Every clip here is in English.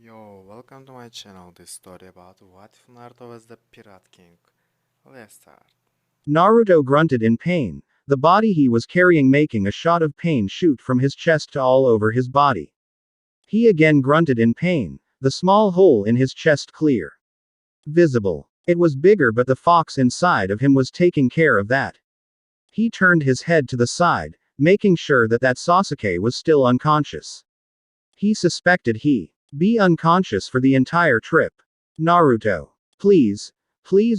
Yo, welcome to my channel. This story about what if Naruto was the Pirate King. Let's start. Naruto grunted in pain, the body he was carrying making a shot of pain shoot from his chest to all over his body. He again grunted in pain, the small hole in his chest clear. Visible. It was bigger, but the fox inside of him was taking care of that. He turned his head to the side, making sure that Sasuke was still unconscious. He suspected he be unconscious for the entire trip. Naruto. Please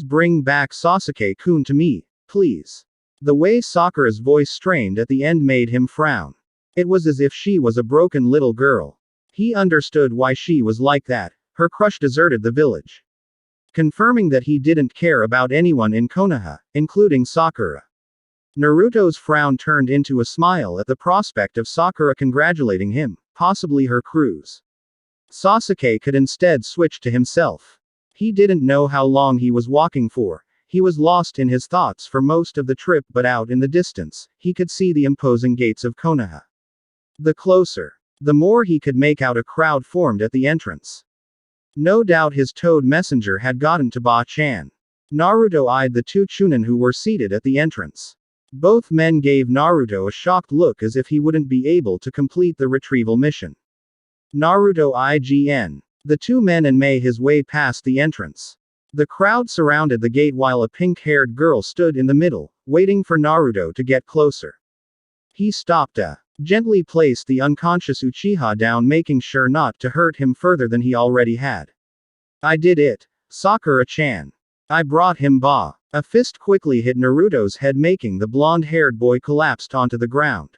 bring back Sasuke-kun to me, please. The way Sakura's voice strained at the end made him frown. It was as if she was a broken little girl. He understood why she was like that. Her crush deserted the village. Confirming that he didn't care about anyone in Konoha, including Sakura. Naruto's frown turned into a smile at the prospect of Sakura congratulating him, possibly her cruise. Sasuke could instead switch to himself. He didn't know how long he was walking for. He was lost in his thoughts for most of the trip, but out in the distance, he could see the imposing gates of Konoha. The closer, the more he could make out a crowd formed at the entrance. No doubt his toad messenger had gotten to Ba-chan. Naruto eyed the two Chunin who were seated at the entrance. Both men gave Naruto a shocked look as if he wouldn't be able to complete the retrieval mission. Naruto IGN. The two men and made his way past the entrance. The crowd surrounded the gate while a pink-haired girl stood in the middle, waiting for Naruto to get closer. He stopped gently placed the unconscious Uchiha down, making sure not to hurt him further than he already had. I did it, Sakura-chan. I brought him ba. A fist quickly hit Naruto's head, making the blonde-haired boy collapsed onto the ground.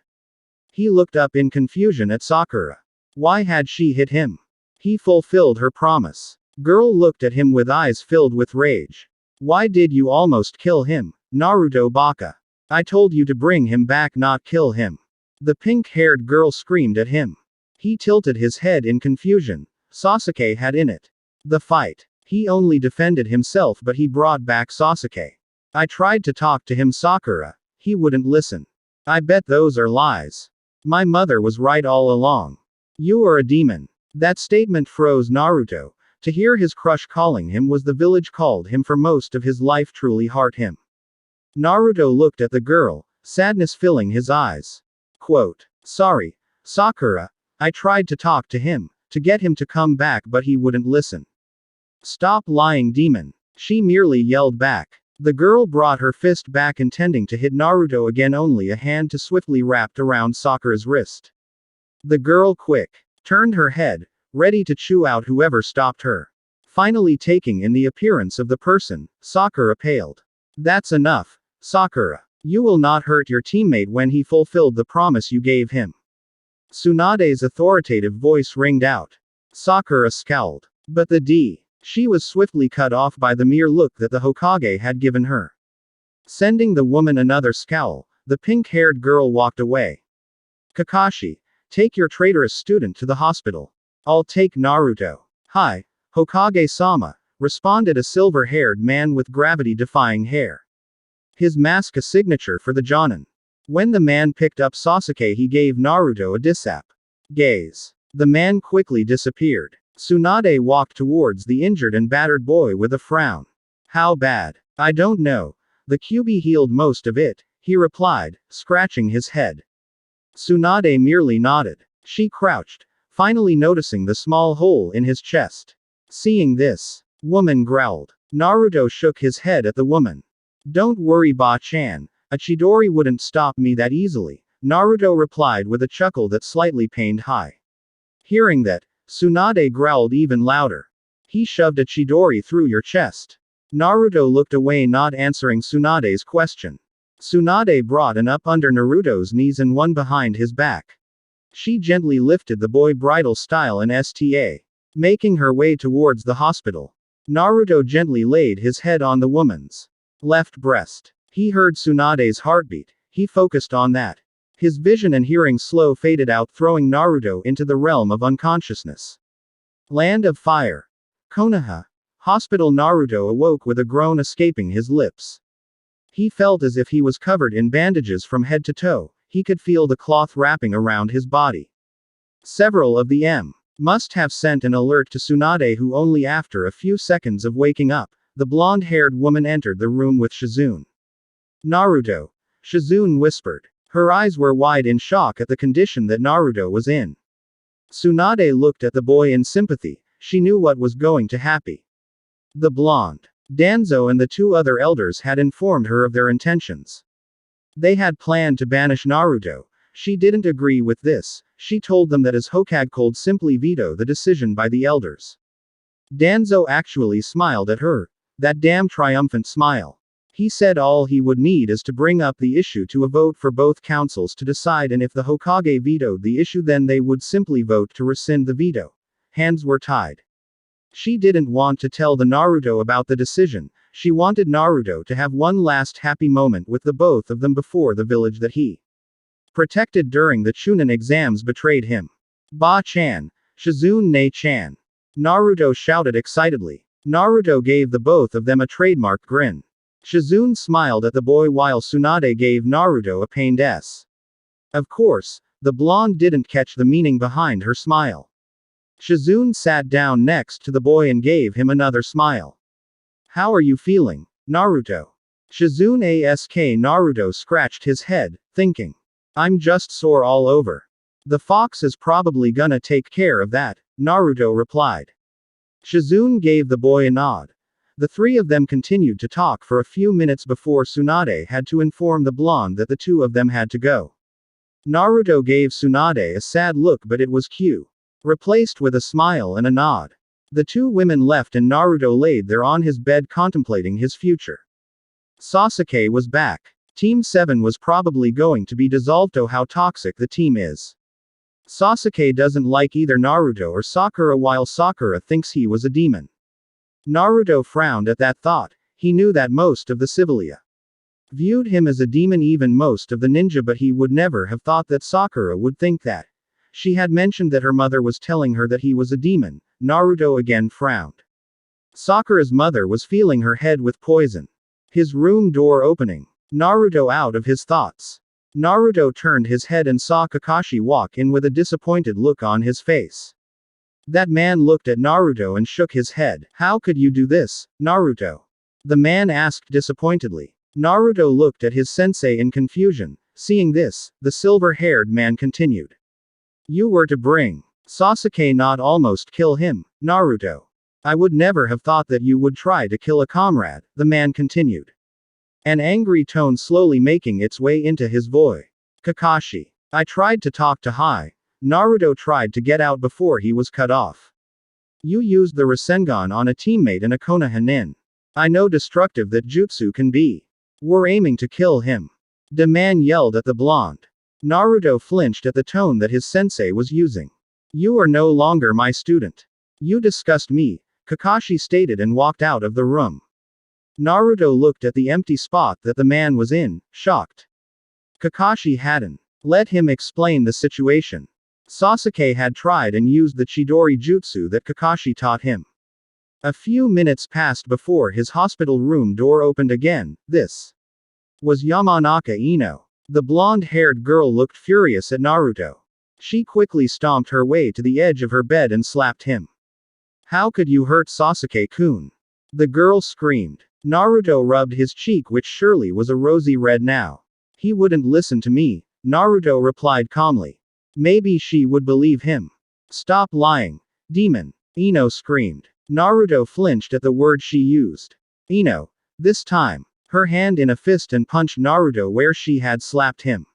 He looked up in confusion at Sakura. Why had she hit him? He fulfilled her promise. Girl looked at him with eyes filled with rage. Why did you almost kill him, Naruto baka? I told you to bring him back, not kill him. The pink-haired girl screamed at him. He tilted his head in confusion. Sasuke had in it. The fight. He only defended himself, but he brought back Sasuke. I tried to talk to him, Sakura. He wouldn't listen. I bet those are lies. My mother was right all along. You are a demon. That statement froze Naruto. To hear his crush calling him was the village called him for most of his life truly hurt him. Naruto looked at the girl, sadness filling his eyes. Quote, sorry, Sakura. I tried to talk to him, to get him to come back, but he wouldn't listen. Stop lying, demon. She merely yelled back. The girl brought her fist back, intending to hit Naruto again, only a hand to swiftly wrapped around Sakura's wrist. The girl turned her head, ready to chew out whoever stopped her. Finally taking in the appearance of the person, Sakura paled. That's enough, Sakura. You will not hurt your teammate when he fulfilled the promise you gave him. Tsunade's authoritative voice ringed out. Sakura scowled. But she was swiftly cut off by the mere look that the Hokage had given her. Sending the woman another scowl, the pink-haired girl walked away. Kakashi, take your traitorous student to the hospital. I'll take Naruto. Hi, Hokage-sama, responded a silver-haired man with gravity-defying hair. His mask a signature for the Jonin. When the man picked up Sasuke, he gave Naruto a dissap gaze. The man quickly disappeared. Tsunade walked towards the injured and battered boy with a frown. How bad? I don't know. The QB healed most of it, he replied, scratching his head. Tsunade merely nodded. She crouched, finally noticing the small hole in his chest. Seeing this, woman growled. Naruto shook his head at the woman. Don't worry, Ba-chan. A Chidori wouldn't stop me that easily, Naruto replied with a chuckle that slightly pained high. Hearing that, Tsunade growled even louder. He shoved a Chidori through your chest. Naruto looked away, not answering Tsunade's question. Tsunade brought an up under Naruto's knees and one behind his back. She gently lifted the boy bridal style and sta. Making her way towards the hospital. Naruto gently laid his head on the woman's left breast. He heard Tsunade's heartbeat. He focused on that. His vision and hearing slow faded out, throwing Naruto into the realm of unconsciousness. Land of Fire. Konoha. Hospital. Naruto awoke with a groan escaping his lips. He felt as if he was covered in bandages from head to toe. He could feel the cloth wrapping around his body. Several of the Must have sent an alert to Tsunade, who only after a few seconds of waking up, the blonde-haired woman entered the room with Shizune. Naruto. Shizune whispered. Her eyes were wide in shock at the condition that Naruto was in. Tsunade looked at the boy in sympathy. She knew what was going to happen. The blonde Danzo and the two other elders had informed her of their intentions. They had planned to banish Naruto. She didn't agree with this. She told them that as Hokage could simply veto the decision by the elders. Danzo actually smiled at her. That damn triumphant smile. He said all he would need is to bring up the issue to a vote for both councils to decide, and if the Hokage vetoed the issue, then they would simply vote to rescind the veto. Hands were tied. She didn't want to tell the Naruto about the decision. She wanted Naruto to have one last happy moment with the both of them before the village that he protected during the Chunin exams betrayed him. Ba-chan. Shizune Ne-chan. Naruto shouted excitedly. Naruto gave the both of them a trademark grin. Shizune smiled at the boy while Tsunade gave Naruto a pained S. Of course, the blonde didn't catch the meaning behind her smile. Shizune sat down next to the boy and gave him another smile. How are you feeling, Naruto? Shizune asked. Naruto scratched his head, thinking. I'm just sore all over. The fox is probably gonna take care of that, Naruto replied. Shizune gave the boy a nod. The three of them continued to talk for a few minutes before Tsunade had to inform the blonde that the two of them had to go. Naruto gave Tsunade a sad look, but it was replaced with a smile and a nod. The two women left and Naruto laid there on his bed contemplating his future. Sasuke was back. Team 7 was probably going to be dissolved. Oh, how toxic the team is. Sasuke doesn't like either Naruto or Sakura, while Sakura thinks he was a demon. Naruto frowned at that thought. He knew that most of the civilia viewed him as a demon, even most of the ninja, but he would never have thought that Sakura would think that. She had mentioned that her mother was telling her that he was a demon. Naruto again frowned. Sakura's mother was filling her head with poison. His room door opening. Naruto out of his thoughts. Naruto turned his head and saw Kakashi walk in with a disappointed look on his face. That man looked at Naruto and shook his head. How could you do this, Naruto? The man asked disappointedly. Naruto looked at his sensei in confusion. Seeing this, the silver-haired man continued. You were to bring Sasuke, not almost kill him, Naruto. I would never have thought that you would try to kill a comrade, the man continued. An angry tone slowly making its way into his voice. Kakashi. I tried to talk to Hai. Naruto tried to get out before he was cut off. You used the Rasengan on a teammate and a Konoha nin. I know destructive that jutsu can be. We're aiming to kill him. The man yelled at the blonde. Naruto flinched at the tone that his sensei was using. You are no longer my student. You disgust me, Kakashi stated and walked out of the room. Naruto looked at the empty spot that the man was in, shocked. Kakashi hadn't let him explain the situation. Sasuke had tried and used the Chidori jutsu that Kakashi taught him. A few minutes passed before his hospital room door opened again. This was Yamanaka Ino. The blonde-haired girl looked furious at Naruto. She quickly stomped her way to the edge of her bed and slapped him. How could you hurt Sasuke-kun? The girl screamed. Naruto rubbed his cheek, which surely was a rosy red now. He wouldn't listen to me, Naruto replied calmly. Maybe she would believe him. Stop lying, demon, Ino screamed. Naruto flinched at the word she used. Ino. This time, her hand in a fist and punched Naruto where she had slapped him.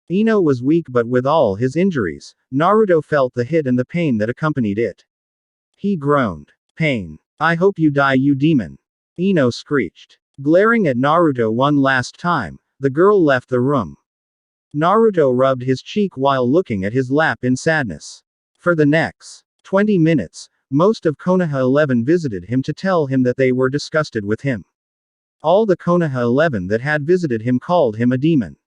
Ino was weak, but with all his injuries, Naruto felt the hit and the pain that accompanied it. He groaned. Pain. I hope you die, you demon. Ino screeched. Glaring at Naruto one last time, the girl left the room. Naruto rubbed his cheek while looking at his lap in sadness. For the next 20 minutes, most of Konoha 11 visited him to tell him that they were disgusted with him. All the Konoha 11 that had visited him called him a demon.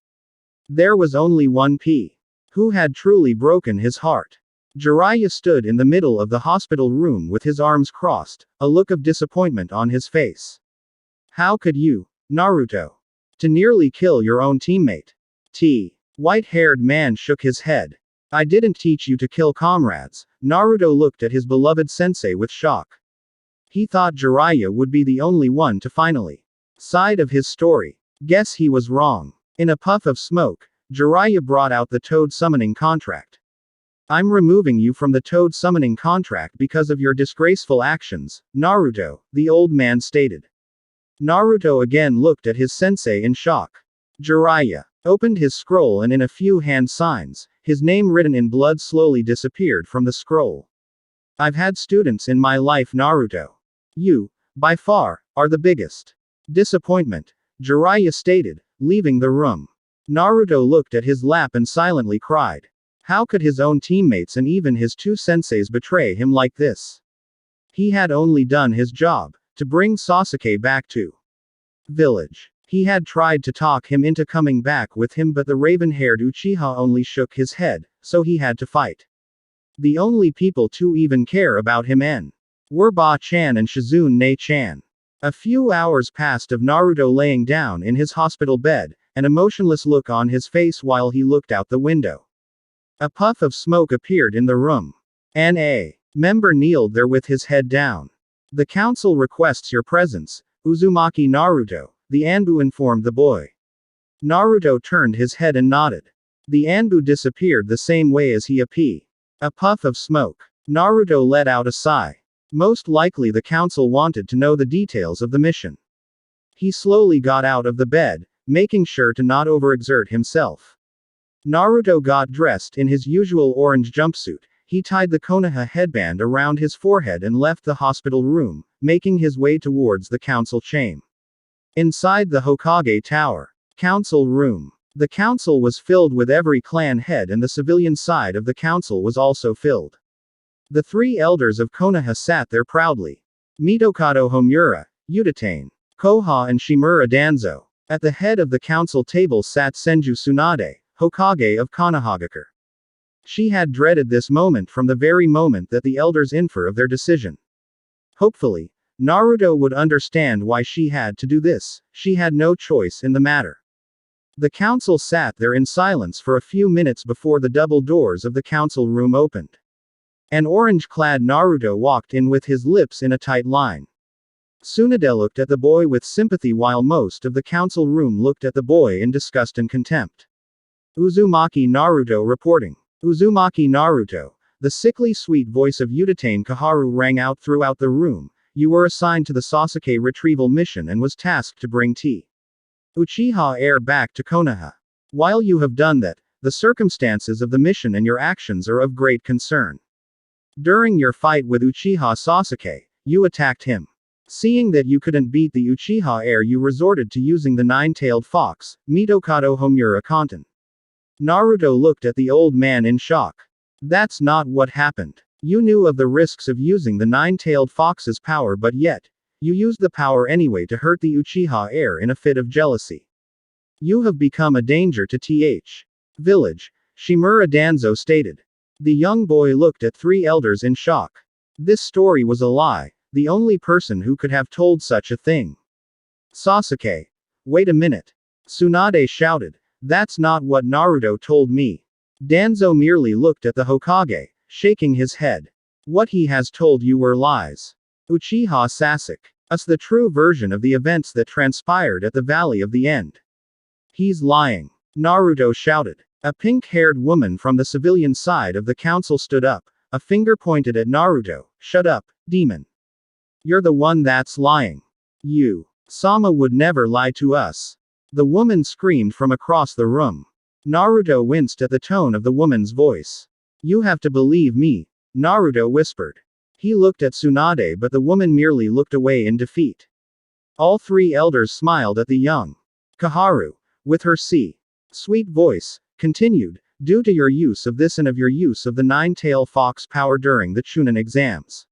There was only one P. who had truly broken his heart. Jiraiya stood in the middle of the hospital room with his arms crossed, a look of disappointment on his face. How could you, Naruto, to nearly kill your own teammate? White-haired man shook his head. I didn't teach you to kill comrades. Naruto looked at his beloved sensei with shock. He thought Jiraiya would be the only one to finally side of his story. Guess he was wrong. In a puff of smoke, Jiraiya brought out the Toad summoning contract. I'm removing you from the Toad summoning contract because of your disgraceful actions, Naruto, the old man stated. Naruto again looked at his sensei in shock. Jiraiya opened his scroll and in a few hand signs, his name written in blood slowly disappeared from the scroll. I've had students in my life, Naruto. You, by far, are the biggest disappointment, Jiraiya stated, leaving the room. Naruto looked at his lap and silently cried. How could his own teammates and even his two senseis betray him like this? He had only done his job, to bring Sasuke back to village. He had tried to talk him into coming back with him, but the raven-haired Uchiha only shook his head, so he had to fight. The only people to even care about him were Ba-chan and Shizune-chan. A few hours passed of Naruto laying down in his hospital bed, an emotionless look on his face while he looked out the window. A puff of smoke appeared in the room. An member kneeled there with his head down. The council requests your presence, Uzumaki Naruto, the Anbu informed the boy. Naruto turned his head and nodded. The Anbu disappeared the same way as he appeared. A puff of smoke. Naruto let out a sigh. Most likely the council wanted to know the details of the mission. He slowly got out of the bed, making sure to not overexert himself. Naruto got dressed in his usual orange jumpsuit. He tied the Konoha headband around his forehead and left the hospital room, making his way towards the council chamber. Inside the Hokage Tower. Council room. The council was filled with every clan head and the civilian side of the council was also filled. The three elders of Konoha sat there proudly. Mitokado Homura, Udatane, Koha and Shimura Danzo. At the head of the council table sat Senju Tsunade, Hokage of Konohagakure. She had dreaded this moment from the very moment that the elders infer of their decision. Hopefully, Naruto would understand why she had to do this. She had no choice in the matter. The council sat there in silence for a few minutes before the double doors of the council room opened. An orange-clad Naruto walked in with his lips in a tight line. Tsunade looked at the boy with sympathy while most of the council room looked at the boy in disgust and contempt. Uzumaki Naruto reporting. Uzumaki Naruto. The sickly sweet voice of Udatane Kaharu rang out throughout the room. You were assigned to the Sasuke retrieval mission and was tasked to bring Uchiha heir back to Konoha. While you have done that, the circumstances of the mission and your actions are of great concern. During your fight with Uchiha Sasuke, you attacked him. Seeing that you couldn't beat the Uchiha heir, you resorted to using the nine-tailed fox, Mitokado Homura Kanten. Naruto looked at the old man in shock. That's not what happened. You knew of the risks of using the nine-tailed fox's power, but yet, you used the power anyway to hurt the Uchiha heir in a fit of jealousy. You have become a danger to Th. Village, Shimura Danzo stated. The young boy looked at three elders in shock. This story was a lie, the only person who could have told such a thing. Sasuke. Wait a minute. Tsunade shouted. That's not what Naruto told me. Danzo merely looked at the Hokage, shaking his head. What he has told you were lies. Uchiha Sasuke. Us the true version of the events that transpired at the Valley of the End. He's lying. Naruto shouted. A pink-haired woman from the civilian side of the council stood up, a finger pointed at Naruto. Shut up, demon. You're the one that's lying. You. Sama would never lie to us. The woman screamed from across the room. Naruto winced at the tone of the woman's voice. You have to believe me, Naruto whispered. He looked at Tsunade, but the woman merely looked away in defeat. All three elders smiled at the young Kaharu, with her sweet voice, continued, due to your use of this and of your use of the nine-tailed fox power during the Chunin exams.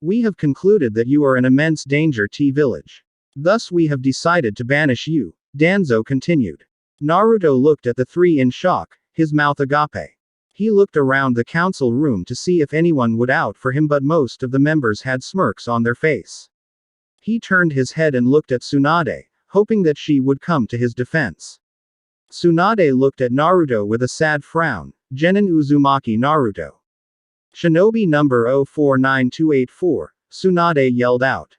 We have concluded that you are an immense danger to village. Thus we have decided to banish you, Danzo continued. Naruto looked at the three in shock, his mouth agape. He looked around the council room to see if anyone would out for him, but most of the members had smirks on their face. He turned his head and looked at Tsunade, hoping that she would come to his defense. Tsunade looked at Naruto with a sad frown. Genin Uzumaki Naruto. Shinobi number 049284, Tsunade yelled out.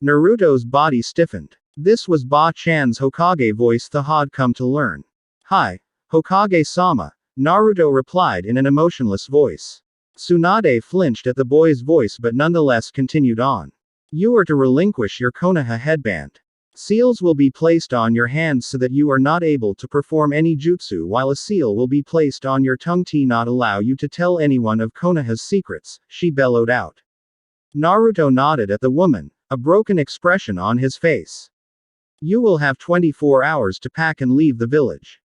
Naruto's body stiffened. This was Ba-chan's Hokage voice the had come to learn. Hi, Hokage-sama, Naruto replied in an emotionless voice. Tsunade flinched at the boy's voice but nonetheless continued on. You are to relinquish your Konoha headband. Seals will be placed on your hands so that you are not able to perform any jutsu, while a seal will be placed on your tongue to not allow you to tell anyone of Konoha's secrets, she bellowed out. Naruto nodded at the woman, a broken expression on his face. You will have 24 hours to pack and leave the village.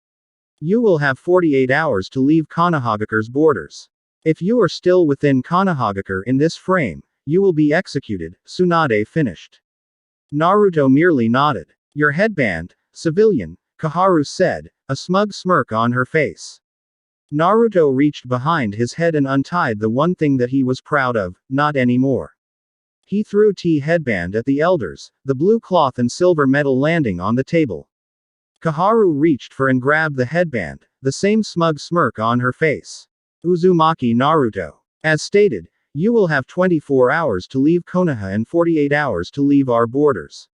You will have 48 hours to leave Konohagakure's borders. If you are still within Konohagakure in this frame, you will be executed, Tsunade finished. Naruto merely nodded. Your headband, civilian, Kaharu said, a smug smirk on her face. Naruto reached behind his head and untied the one thing that he was proud of, not anymore. He threw headband at the elders, the blue cloth and silver medal landing on the table. Kaharu reached for and grabbed the headband, the same smug smirk on her face. Uzumaki Naruto. As stated, you will have 24 hours to leave Konoha and 48 hours to leave our borders.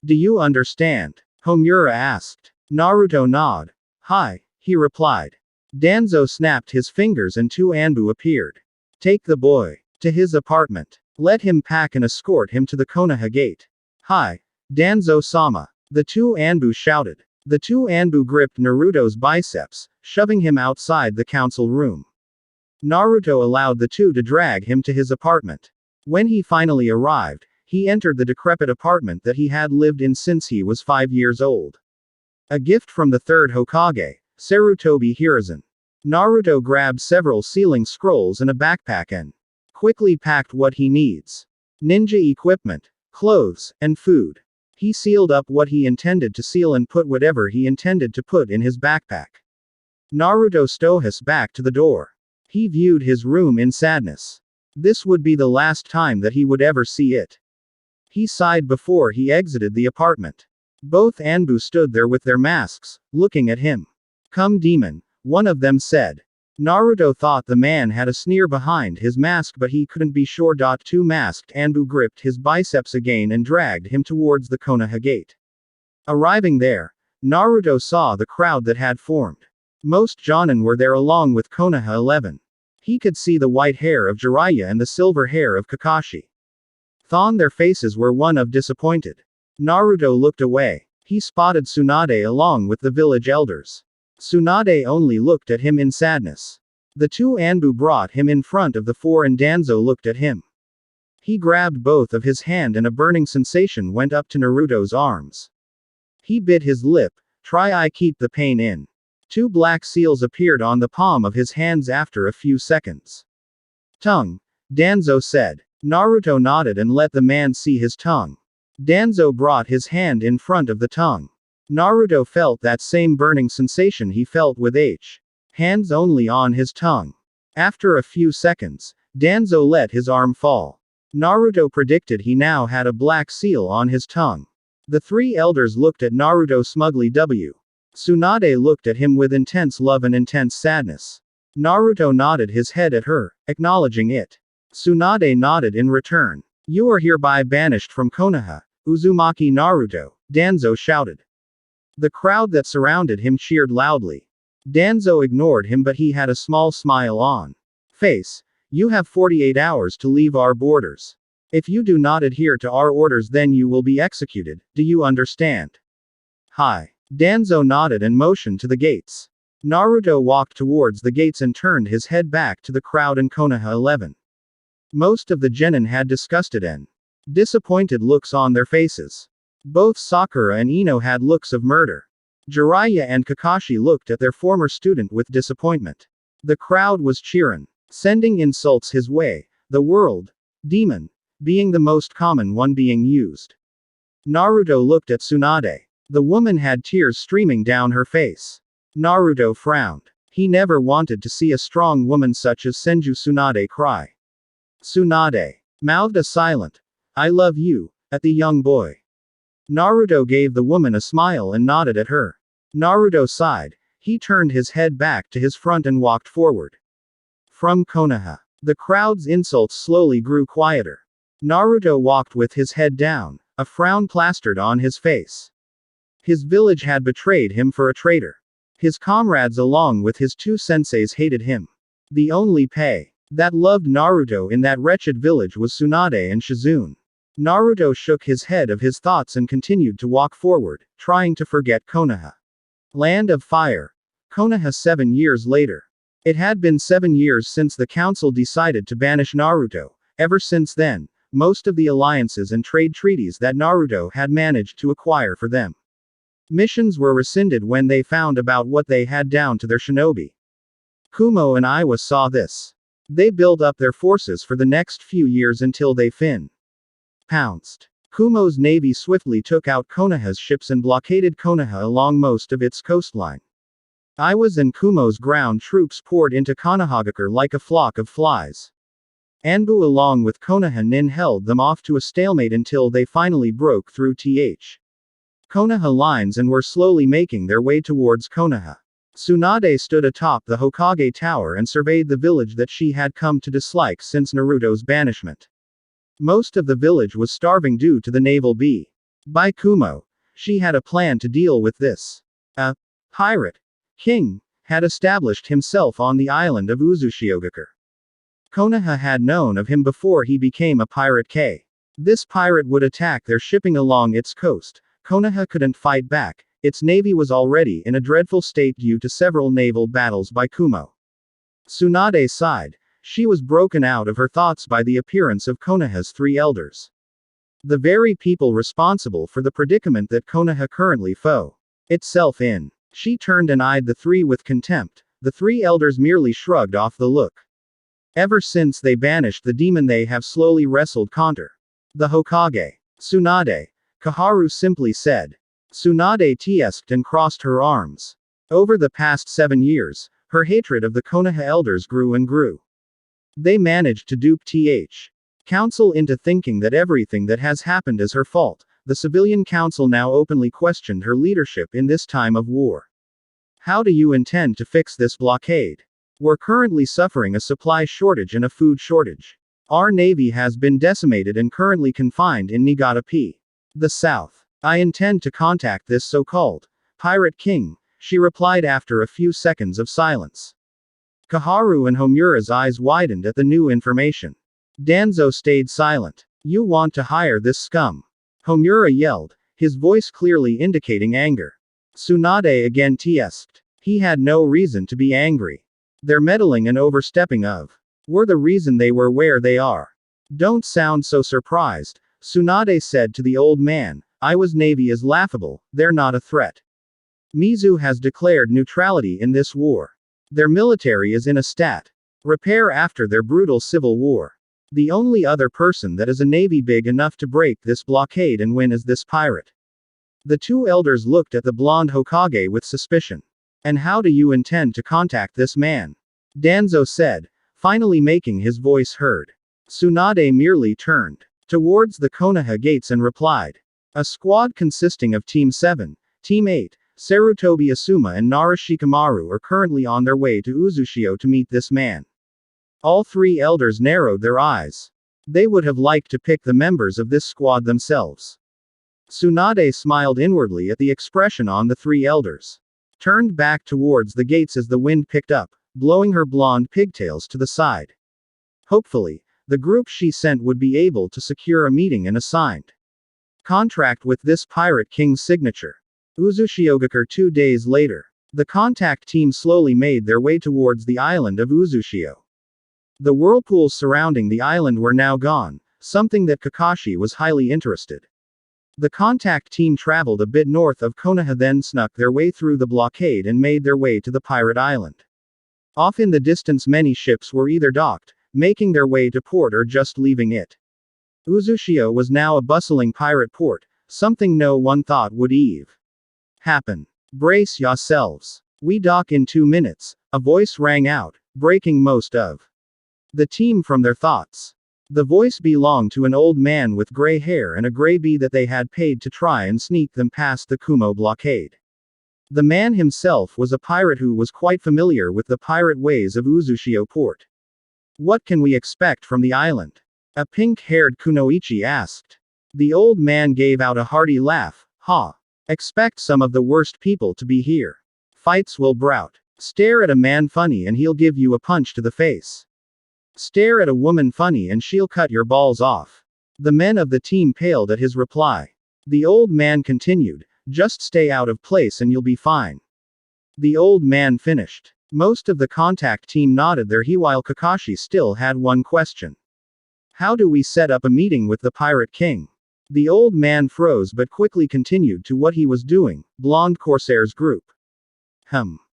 Do you understand? Homura asked. Naruto nodded. Hi, he replied. Danzo snapped his fingers and two Anbu appeared. Take the boy to his apartment. Let him pack and escort him to the Konoha gate. Hi, Danzo-sama. The two Anbu shouted. The two Anbu gripped Naruto's biceps, shoving him outside the council room. Naruto allowed the two to drag him to his apartment. When he finally arrived, he entered the decrepit apartment that he had lived in since he was 5 years old. A gift from the third Hokage, Sarutobi Hiruzen. Naruto grabbed several sealing scrolls and a backpack and quickly packed what he needs. Ninja equipment, clothes, and food. He sealed up what he intended to seal and put whatever he intended to put in his backpack. Naruto stowed his back to the door. He viewed his room in sadness. This would be the last time that he would ever see it. He sighed before he exited the apartment. Both Anbu stood there with their masks, looking at him. Come demon, one of them said. Naruto thought the man had a sneer behind his mask, but he couldn't be sure. Two masked Anbu gripped his biceps again and dragged him towards the Konoha gate. Arriving there, Naruto saw the crowd that had formed. Most Jonin were there along with Konoha 11. He could see the white hair of Jiraiya and the silver hair of Kakashi. Their faces were one of disappointed. Naruto looked away. He spotted Tsunade along with the village elders. Tsunade only looked at him in sadness. The two Anbu brought him in front of the four and Danzo looked at him. He grabbed both of his hand and a burning sensation went up to Naruto's arms. He bit his lip. I keep the pain in. Two black seals appeared on the palm of his hands after a few seconds. Tongue. Danzo said. Naruto nodded and let the man see his tongue. Danzo brought his hand in front of the tongue. Naruto felt that same burning sensation he felt with hands only on his tongue. After a few seconds, Danzo let his arm fall. Naruto predicted he now had a black seal on his tongue. The three elders looked at Naruto smugly. Tsunade looked at him with intense love and intense sadness. Naruto nodded his head at her, acknowledging it. Tsunade nodded in return. You are hereby banished from Konoha, Uzumaki Naruto, Danzo shouted. The crowd that surrounded him cheered loudly. Danzo ignored him, but he had a small smile on face. You have 48 hours to leave our borders. If you do not adhere to our orders, then you will be executed. Do you understand? Hi. Danzo nodded and motioned to the gates. Naruto walked towards the gates and turned his head back to the crowd and Konoha 11. Most of the genin had disgusted and disappointed looks on their faces. Both Sakura and Ino had looks of murder. Jiraiya and Kakashi looked at their former student with disappointment. The crowd was cheering, sending insults his way, the world demon being the most common one being used. Naruto looked at Tsunade. The woman had tears streaming down her face. Naruto frowned. He never wanted to see a strong woman such as Senju Tsunade cry. Tsunade mouthed a silent, I love you, at the young boy. Naruto gave the woman a smile and nodded at her. Naruto sighed. He turned his head back to his front and walked forward. From Konoha. The crowd's insults slowly grew quieter. Naruto walked with his head down, a frown plastered on his face. His village had betrayed him for a traitor. His comrades along with his two senseis hated him. The only pair that loved Naruto in that wretched village was Tsunade and Shizune. Naruto shook his head of his thoughts and continued to walk forward, trying to forget Konoha. Land of Fire. Konoha 7 years later. It had been 7 years since the council decided to banish Naruto. Ever since then, most of the alliances and trade treaties that Naruto had managed to acquire for them. Missions were rescinded when they found about what they had down to their shinobi. Kumo and Iwa saw this. They built up their forces for the next few years until they pounced. Kumo's navy swiftly took out Konoha's ships and blockaded Konoha along most of its coastline. Iwa's and Kumo's ground troops poured into Konohagakure like a flock of flies. Anbu along with Konoha Nin held them off to a stalemate until they finally broke through Konoha lines and were slowly making their way towards Konoha. Tsunade stood atop the Hokage Tower and surveyed the village that she had come to dislike since Naruto's banishment. Most of the village was starving due to the naval by Kumo. She had a plan to deal with this. A pirate king had established himself on the island of Uzushiogakure. Konoha had known of him before he became a pirate K. This pirate would attack their shipping along its coast. Konoha couldn't fight back. Its navy was already in a dreadful state due to several naval battles by Kumo. Tsunade sighed. She was broken out of her thoughts by the appearance of Konoha's 3 elders. The very people responsible for the predicament that Konoha currently itself in. She turned and eyed the 3 with contempt. The 3 elders merely shrugged off the look. Ever since they banished the demon, they have slowly wrestled counter the Hokage. Tsunade. Kaharu simply said. Tsunade tiesked and crossed her arms. Over the past 7 years, her hatred of the Konoha elders grew and grew. They managed to dupe Council into thinking that everything that has happened is her fault. The civilian council now openly questioned her leadership in this time of war. How do you intend to fix this blockade? We're currently suffering a supply shortage and a food shortage. Our navy has been decimated and currently confined in Niigata the south. I intend to contact this so-called pirate king, she replied after a few seconds of silence. Kaharu and Homura's eyes widened at the new information. Danzo stayed silent. You want to hire this scum? Homura yelled, his voice clearly indicating anger. Tsunade again tiesked. He had no reason to be angry. Their meddling and overstepping were the reason they were where they are. Don't sound so surprised, Tsunade said to the old man. Iwa's navy is laughable, they're not a threat. Mizu has declared neutrality in this war. Their military is in a repair after their brutal civil war. The only other person that is a navy big enough to break this blockade and win is this pirate. The 2 elders looked at the blonde Hokage with suspicion. And how do you intend to contact this man? Danzo said, finally making his voice heard. Tsunade merely turned towards the Konoha gates and replied. A squad consisting of Team 7, Team 8, Sarutobi Asuma and Nara Shikamaru are currently on their way to Uzushio to meet this man. All 3 elders narrowed their eyes. They would have liked to pick the members of this squad themselves. Tsunade smiled inwardly at the expression on the 3 elders. Turned back towards the gates as the wind picked up, blowing her blonde pigtails to the side. Hopefully, the group she sent would be able to secure a meeting and a signed contract with this pirate king's signature. Uzushiogakure 2 days later. The contact team slowly made their way towards the island of Uzushio. The whirlpools surrounding the island were now gone, something that Kakashi was highly interested. The contact team traveled a bit north of Konoha, then snuck their way through the blockade and made their way to the pirate island. Off in the distance many ships were either docked, making their way to port, or just leaving it. Uzushio was now a bustling pirate port, something no one thought would happen. Brace yourselves. We dock in 2 minutes, a voice rang out, breaking most of the team from their thoughts. The voice belonged to an old man with gray hair and a gray bee that they had paid to try and sneak them past the Kumo blockade. The man himself was a pirate who was quite familiar with the pirate ways of Uzushio port. What can we expect from the island? A pink-haired kunoichi asked. The old man gave out a hearty laugh. Ha! Expect some of the worst people to be here. Fights will brout. Stare at a man funny and he'll give you a punch to the face. Stare at a woman funny and she'll cut your balls off. The men of the team paled at his reply. The old man continued, just stay out of place and you'll be fine. The old man finished. Most of the contact team nodded their head while Kakashi still had one question. How do we set up a meeting with the Pirate King? The old man froze but quickly continued to what he was doing. Blonde Corsair's group.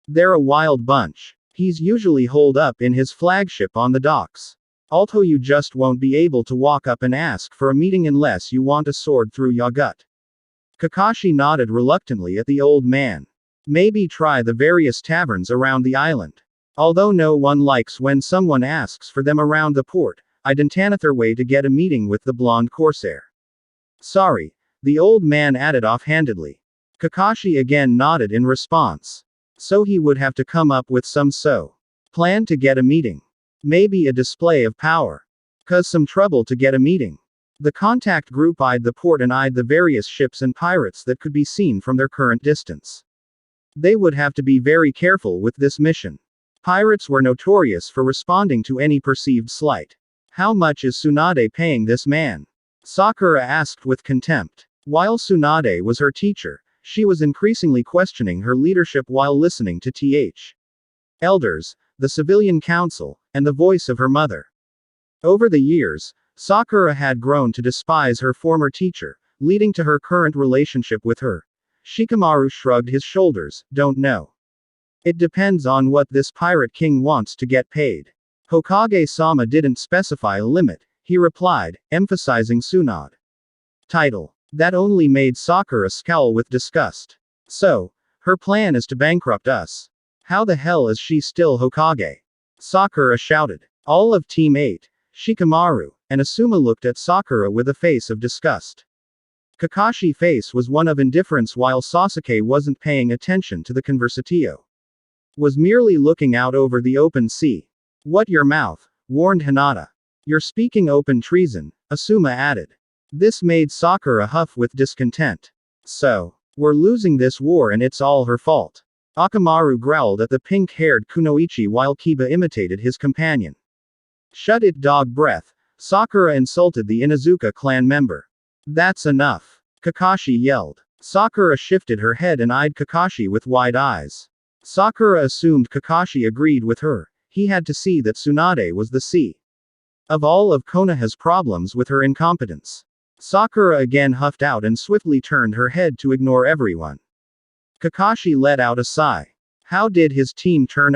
They're a wild bunch. He's usually holed up in his flagship on the docks. Although you just won't be able to walk up and ask for a meeting unless you want a sword through your gut. Kakashi nodded reluctantly at the old man. Maybe try the various taverns around the island. Although no one likes when someone asks for them around the port, I'd another way to get a meeting with the blonde Corsair. Sorry, the old man added offhandedly. Kakashi again nodded in response. So he would have to come up with some plan to get a meeting. Maybe a display of power. 'Cause some trouble to get a meeting. The contact group eyed the port and eyed the various ships and pirates that could be seen from their current distance. They would have to be very careful with this mission. Pirates were notorious for responding to any perceived slight. How much is Tsunade paying this man? Sakura asked with contempt. While Tsunade was her teacher, she was increasingly questioning her leadership while listening to th. Elders, the civilian council, and the voice of her mother. Over the years, Sakura had grown to despise her former teacher, leading to her current relationship with her. Shikamaru shrugged his shoulders, don't know. It depends on what this pirate king wants to get paid. Hokage-sama didn't specify a limit, he replied, emphasizing Tsunade. Title. That only made Sakura scowl with disgust. So, her plan is to bankrupt us. How the hell is she still Hokage? Sakura shouted. All of Team 8, Shikamaru, and Asuma looked at Sakura with a face of disgust. Kakashi's face was one of indifference while Sasuke wasn't paying attention to the conversatio. Was merely looking out over the open sea. What your mouth, warned Hinata. You're speaking open treason, Asuma added. This made Sakura huff with discontent. So, we're losing this war and it's all her fault. Akamaru growled at the pink-haired kunoichi while Kiba imitated his companion. Shut it, dog breath, Sakura insulted the Inuzuka clan member. That's enough. Kakashi yelled. Sakura shifted her head and eyed Kakashi with wide eyes. Sakura assumed Kakashi agreed with her. He had to see that Tsunade was the C of all of Konoha's problems with her incompetence. Sakura again huffed out and swiftly turned her head to ignore everyone. Kakashi let out a sigh. How did his team turn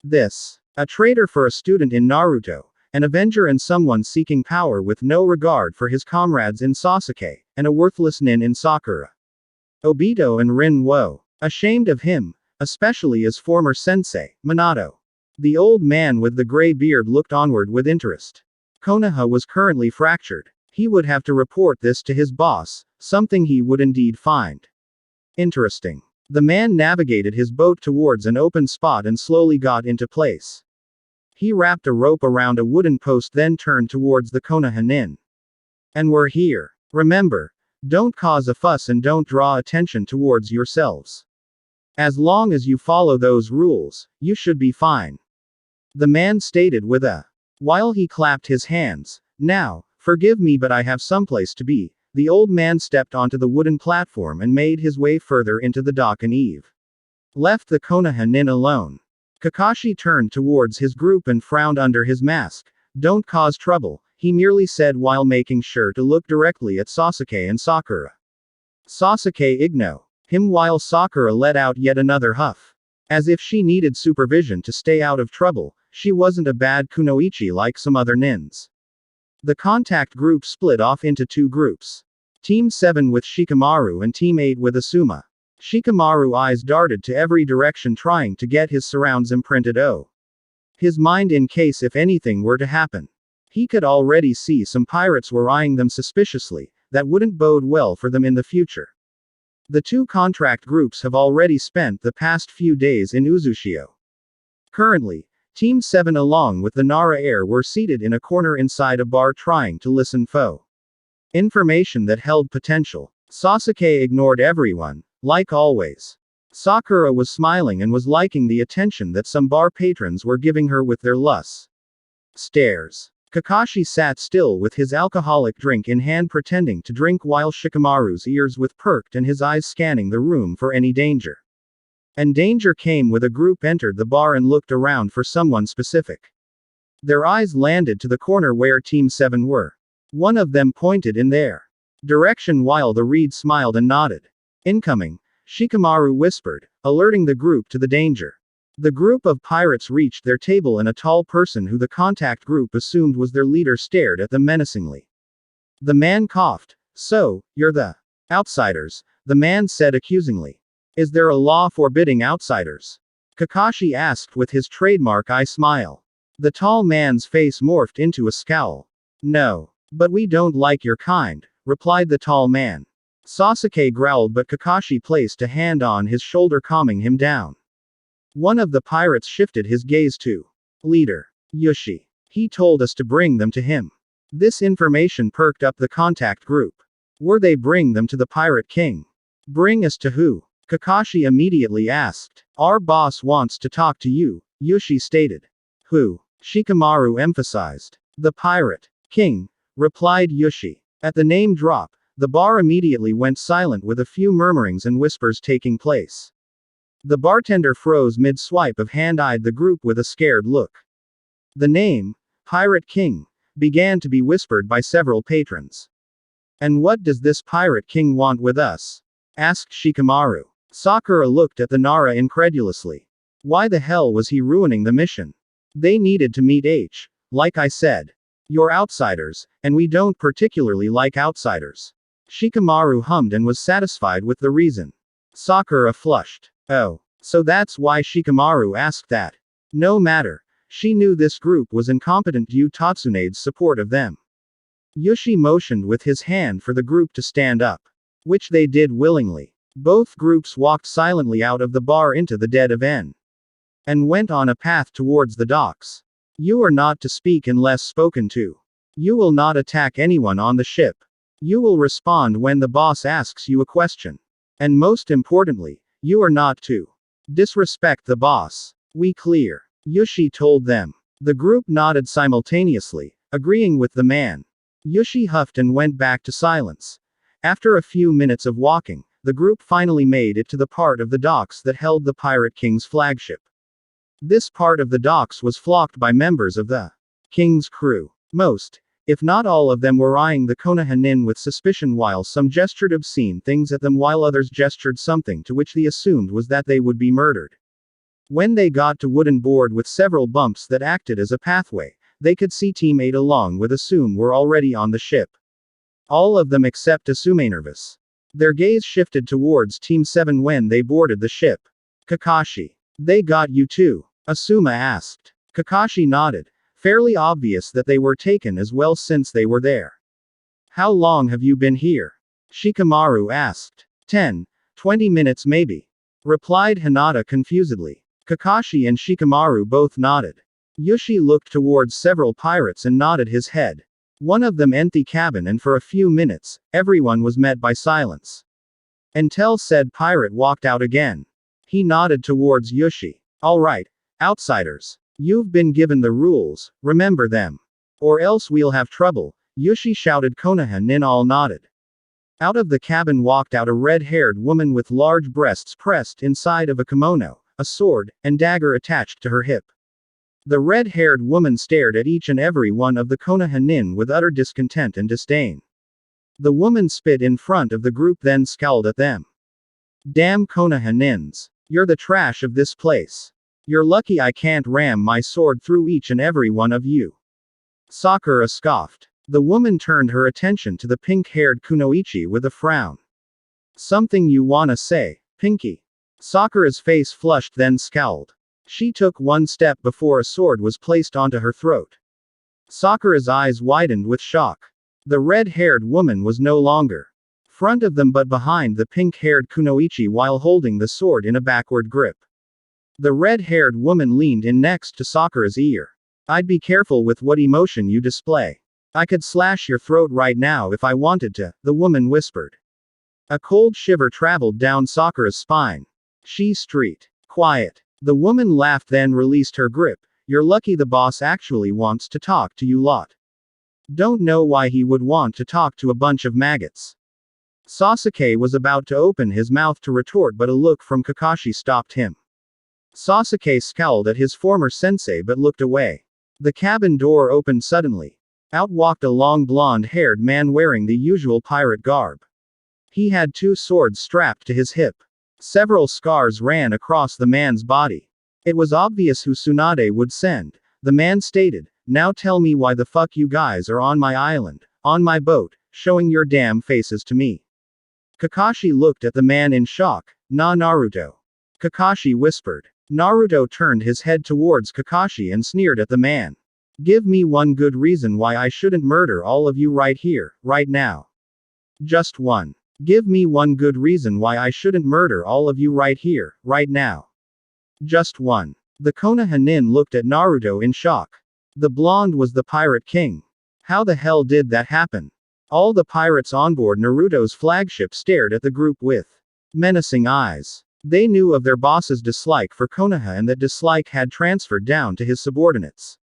this? A traitor for a student in Naruto, an avenger and someone seeking power with no regard for his comrades in Sasuke, and a worthless nin in Sakura. Obito and Rin Wo. Ashamed of him, especially as former sensei, Minato. The old man with the gray beard looked onward with interest. Konoha was currently fractured. He would have to report this to his boss, something he would indeed find interesting. The man navigated his boat towards an open spot and slowly got into place. He wrapped a rope around a wooden post then turned towards the Konoha nin. And we're here. Remember, don't cause a fuss and don't draw attention towards yourselves. As long as you follow those rules, you should be fine. The man stated with a while he clapped his hands. Now, forgive me but I have someplace to be. The old man stepped onto the wooden platform and made his way further into the dock and Eve left the Konoha nin alone. Kakashi turned towards his group and frowned under his mask. Don't cause trouble, he merely said while making sure to look directly at Sasuke and Sakura. Sasuke ignored him while Sakura let out yet another huff. As if she needed supervision to stay out of trouble, she wasn't a bad kunoichi like some other nins. The contact group split off into two groups. Team 7 with Shikamaru and Team 8 with Asuma. Shikamaru's eyes darted to every direction trying to get his surrounds imprinted his mind in case if anything were to happen. He could already see some pirates were eyeing them suspiciously, that wouldn't bode well for them in the future. The two contract groups have already spent the past few days in Uzushio. Currently, Team 7 along with the Nara Air were seated in a corner inside a bar trying to listen for information that held potential. Sasuke ignored everyone, like always. Sakura was smiling and was liking the attention that some bar patrons were giving her with their lusts. Stares. Kakashi sat still with his alcoholic drink in hand pretending to drink while Shikamaru's ears were perked and his eyes scanning the room for any danger. And danger came when a group entered the bar and looked around for someone specific. Their eyes landed to the corner where Team 7 were. One of them pointed in their direction while the Reed smiled and nodded. Incoming, Shikamaru whispered, alerting the group to the danger. The group of pirates reached their table and a tall person who the contact group assumed was their leader stared at them menacingly. The man coughed. So, you're the outsiders, the man said accusingly. Is there a law forbidding outsiders? Kakashi asked with his trademark eye smile. The tall man's face morphed into a scowl. No. But we don't like your kind, replied the tall man. Sasuke growled but Kakashi placed a hand on his shoulder calming him down. One of the pirates shifted his gaze to leader Yushi. He told us to bring them to him. This information perked up the contact group. Were they bring them to the Pirate King? Bring us to who? Kakashi immediately asked. Our boss wants to talk to you, Yushi stated. Who? Shikamaru emphasized. The Pirate King, replied Yushi. At the name drop, the bar immediately went silent with a few murmurings and whispers taking place. The bartender froze mid-swipe of hand-eyed the group with a scared look. The name, Pirate King, began to be whispered by several patrons. And what does this Pirate King want with us? Asked Shikamaru. Sakura looked at the Nara incredulously. Why the hell was he ruining the mission? They needed to meet H. Like I said. You're outsiders, and we don't particularly like outsiders. Shikamaru hummed and was satisfied with the reason. Sakura flushed. Oh. So that's why Shikamaru asked that. No matter. She knew this group was incompetent due to Tatsune's support of them. Yushi motioned with his hand for the group to stand up. Which they did willingly. Both groups walked silently out of the bar into the dead of N. And went on a path towards the docks. You are not to speak unless spoken to. You will not attack anyone on the ship. You will respond when the boss asks you a question. And most importantly, you are not to disrespect the boss. We clear? Yushi told them. The group nodded simultaneously, agreeing with the man. Yushi huffed and went back to silence. After a few minutes of walking, the group finally made it to the part of the docks that held the Pirate King's flagship. This part of the docks was flocked by members of the King's crew. Most, if not all of them were eyeing the Konoha with suspicion while some gestured obscene things at them while others gestured something to which they assumed was that they would be murdered. When they got to wooden board with several bumps that acted as a pathway, they could see Team 8 along with Asume were already on the ship. All of them except Asume nervous. Their gaze shifted towards Team 7 when they boarded the ship. Kakashi. They got you too? Asuma asked. Kakashi nodded. Fairly obvious that they were taken as well since they were there. How long have you been here? Shikamaru asked. 10, 20 minutes maybe. Replied Hinata confusedly. Kakashi and Shikamaru both nodded. Yushi looked towards several pirates and nodded his head. One of them entered the cabin and for a few minutes, everyone was met by silence. Until said pirate walked out again. He nodded towards Yushi. Alright, outsiders. You've been given the rules, remember them. Or else we'll have trouble, Yushi shouted. Konoha all nodded. Out of the cabin walked out a red-haired woman with large breasts pressed inside of a kimono, a sword, and dagger attached to her hip. The red-haired woman stared at each and every one of the Konoha with utter discontent and disdain. The woman spit in front of the group then scowled at them. Damn Konoha. You're the trash of this place. You're lucky I can't ram my sword through each and every one of you. Sakura scoffed. The woman turned her attention to the pink-haired Kunoichi with a frown. Something you wanna say, Pinky? Sakura's face flushed then scowled. She took one step before a sword was placed onto her throat. Sakura's eyes widened with shock. The red-haired woman was no longer front of them but behind the pink-haired kunoichi while holding the sword in a backward grip. The red-haired woman leaned in next to Sakura's ear. I'd be careful with what emotion you display. I could slash your throat right now if I wanted to, the woman whispered. A cold shiver traveled down Sakura's spine. Street. Quiet. The woman laughed then released her grip. You're lucky the boss actually wants to talk to you lot. Don't know why he would want to talk to a bunch of maggots. Sasuke was about to open his mouth to retort but a look from Kakashi stopped him. Sasuke scowled at his former sensei but looked away. The cabin door opened suddenly. Out walked a long blonde-haired man wearing the usual pirate garb. He had 2 swords strapped to his hip. Several scars ran across the man's body. It was obvious who Tsunade would send. The man stated, now tell me why the fuck you guys are on my island, on my boat, showing your damn faces to me. Kakashi looked at the man in shock. Nah, Naruto. Kakashi whispered. Naruto turned his head towards Kakashi and sneered at the man. Give me one good reason why I shouldn't murder all of you right here, right now. Just one. Give me one good reason why I shouldn't murder all of you right here, right now. Just one. The Konoha nin looked at Naruto in shock. The blonde was the Pirate King. How the hell did that happen? All the pirates on board Naruto's flagship stared at the group with menacing eyes. They knew of their boss's dislike for Konoha and that dislike had transferred down to his subordinates.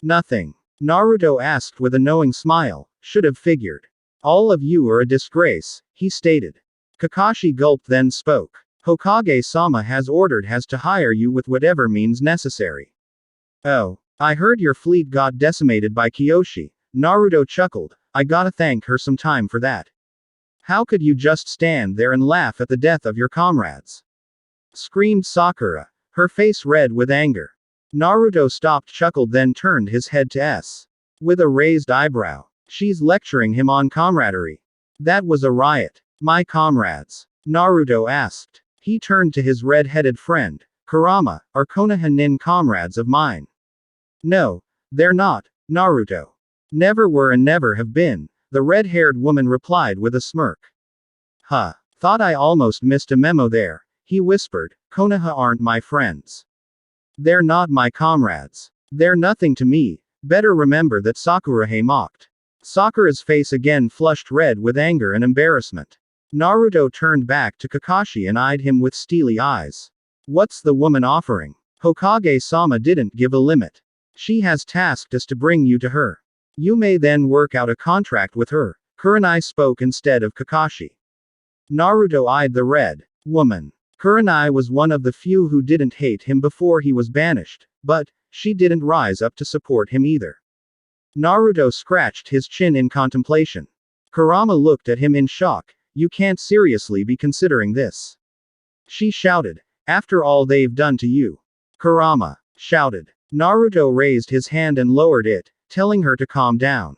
Nothing. Naruto asked with a knowing smile. Should have figured. All of you are a disgrace, he stated. Kakashi gulped then spoke. Hokage-sama has ordered has to hire you with whatever means necessary. Oh, I heard your fleet got decimated by Kyoshi. Naruto chuckled. I gotta thank her some time for that. How could you just stand there and laugh at the death of your comrades? Screamed Sakura, her face red with anger. Naruto stopped, chuckled, then turned his head to S. With a raised eyebrow. She's lecturing him on camaraderie. That was a riot. My comrades? Naruto asked. He turned to his red-headed friend. Kurama, are Konoha nin comrades of mine? No, they're not, Naruto. Never were and never have been, the red-haired woman replied with a smirk. Huh. Thought I almost missed a memo there, he whispered. Konoha aren't my friends. They're not my comrades. They're nothing to me. Better remember that, Sakurahei mocked. Sakura's face again flushed red with anger and embarrassment. Naruto turned back to Kakashi and eyed him with steely eyes. What's the woman offering? Hokage-sama didn't give a limit. She has tasked us to bring you to her. You may then work out a contract with her. Kurenai spoke instead of Kakashi. Naruto eyed the red woman. Kurenai was one of the few who didn't hate him before he was banished, but she didn't rise up to support him either. Naruto scratched his chin in contemplation. Kurama looked at him in shock. You can't seriously be considering this. She shouted. After all they've done to you. Kurama shouted. Naruto raised his hand and lowered it, telling her to calm down.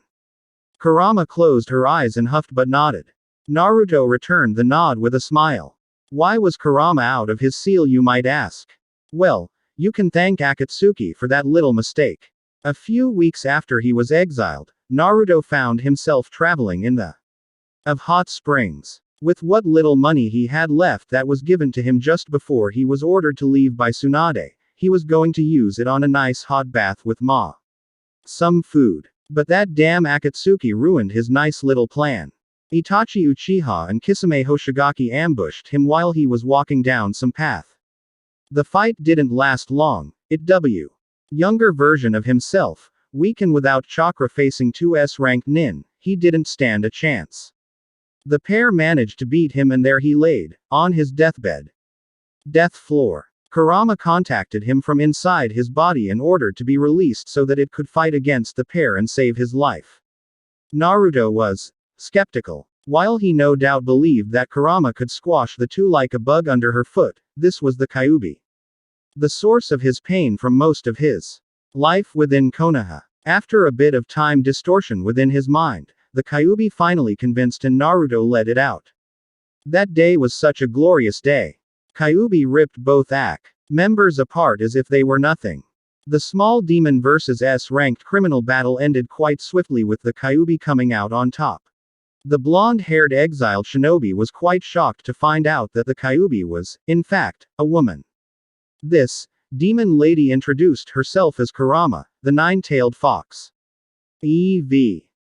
Kurama closed her eyes and huffed but nodded. Naruto returned the nod with a smile. Why was Kurama out of his seal, you might ask? Well, you can thank Akatsuki for that little mistake. A few weeks after he was exiled, Naruto found himself traveling in the of hot springs. With what little money he had left that was given to him just before he was ordered to leave by Tsunade, he was going to use it on a nice hot bath with some food. But that damn Akatsuki ruined his nice little plan. Itachi Uchiha and Kisame Hoshigaki ambushed him while he was walking down some path. The fight didn't last long. Younger version of himself, weak and without chakra, facing 2S ranked nin, he didn't stand a chance. The pair managed to beat him and there he laid, on his deathbed. Death floor. Kurama contacted him from inside his body and ordered to be released so that it could fight against the pair and save his life. Naruto was skeptical. While he no doubt believed that Kurama could squash the two like a bug under her foot, this was the Kyuubi. The source of his pain from most of his life within Konoha. After a bit of time distortion within his mind, the Kyuubi finally convinced and Naruto let it out. That day was such a glorious day. Kyuubi ripped both AK members apart as if they were nothing. The small demon vs. S-ranked criminal battle ended quite swiftly with the Kyuubi coming out on top. The blonde-haired exiled shinobi was quite shocked to find out that the Kyuubi was, in fact, a woman. This demon lady introduced herself as Kurama, the nine-tailed fox.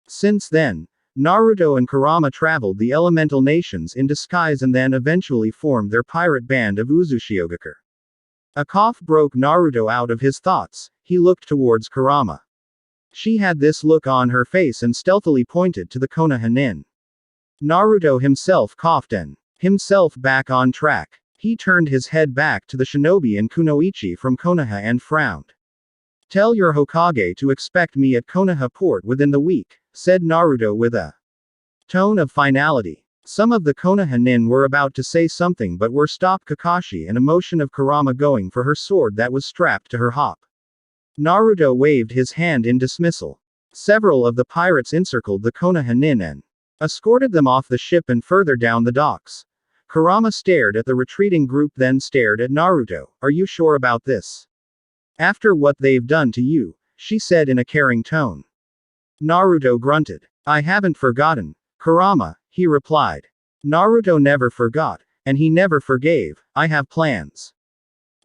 Since then, Naruto and Kurama traveled the elemental nations in disguise and then eventually formed their pirate band of Uzushiogakure. A cough broke Naruto out of his thoughts. He looked towards Kurama. She had this look on her face and stealthily pointed to the Konoha nin. Naruto himself coughed and himself back on track. He turned his head back to the shinobi and kunoichi from Konoha and frowned. "Tell your Hokage to expect me at Konoha port within the week," said Naruto with a tone of finality. Some of the Konoha nin were about to say something but were stopped Kakashi and a motion of Kurama going for her sword that was strapped to her hop. Naruto waved his hand in dismissal. Several of the pirates encircled the Konoha nin and escorted them off the ship and further down the docks. Kurama stared at the retreating group then stared at Naruto. "Are you sure about this? After what they've done to you," she said in a caring tone. Naruto grunted. "I haven't forgotten, Kurama," he replied. Naruto never forgot, and he never forgave. "I have plans.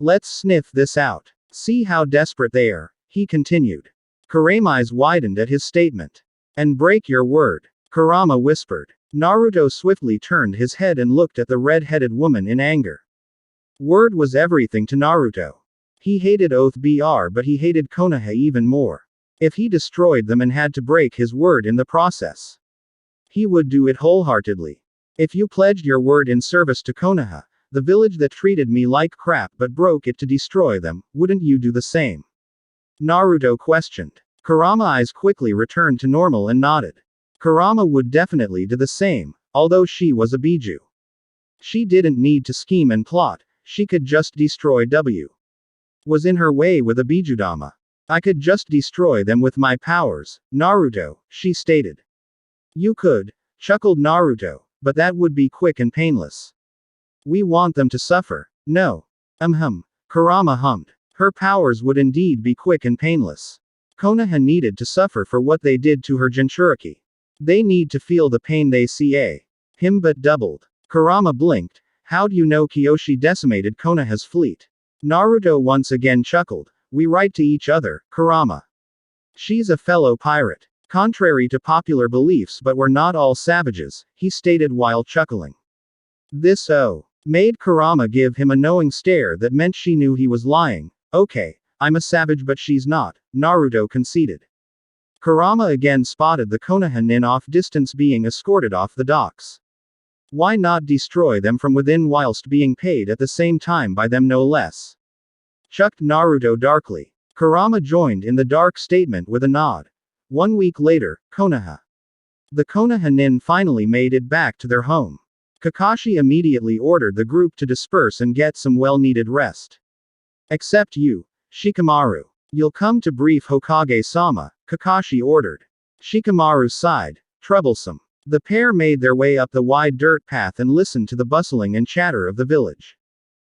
Let's sniff this out. See how desperate they are," he continued. Kurama's widened at his statement. "And break your word," Kurama whispered. Naruto swiftly turned his head and looked at the red-headed woman in anger. Word was everything to Naruto. He hated Oath Br but he hated Konoha even more. If he destroyed them and had to break his word in the process, he would do it wholeheartedly. "If you pledged your word in service to Konoha, the village that treated me like crap but broke it to destroy them, wouldn't you do the same?" Naruto questioned. Kurama's eyes quickly returned to normal and nodded. Kurama would definitely do the same, although she was a Biju. She didn't need to scheme and plot, she could just destroy was in her way with a Bijudama. "I could just destroy them with my powers, Naruto," she stated. "You could," chuckled Naruto, "but that would be quick and painless. We want them to suffer." "No. Kurama hummed. Her powers would indeed be quick and painless. Konoha needed to suffer for what they did to her Jinchuriki. They need to feel the pain they see. Him but doubled. Kurama blinked. "How'd you know Kyoshi decimated Konoha's fleet?" Naruto once again chuckled. "We write to each other, Kurama. She's a fellow pirate. Contrary to popular beliefs but we're not all savages," he stated while chuckling. This made Kurama give him a knowing stare that meant she knew he was lying. "Okay, I'm a savage but she's not," Naruto conceded. Kurama again spotted the Konoha nin off distance being escorted off the docks. Why not destroy them from within whilst being paid at the same time by them no less? Chucked Naruto darkly. Kurama joined in the dark statement with a nod. 1 week later, Konoha. The Konoha nin finally made it back to their home. Kakashi immediately ordered the group to disperse and get some well-needed rest. "Except you, Shikamaru. You'll come to brief Hokage-sama," Kakashi ordered. Shikamaru sighed. Troublesome. The pair made their way up the wide dirt path and listened to the bustling and chatter of the village.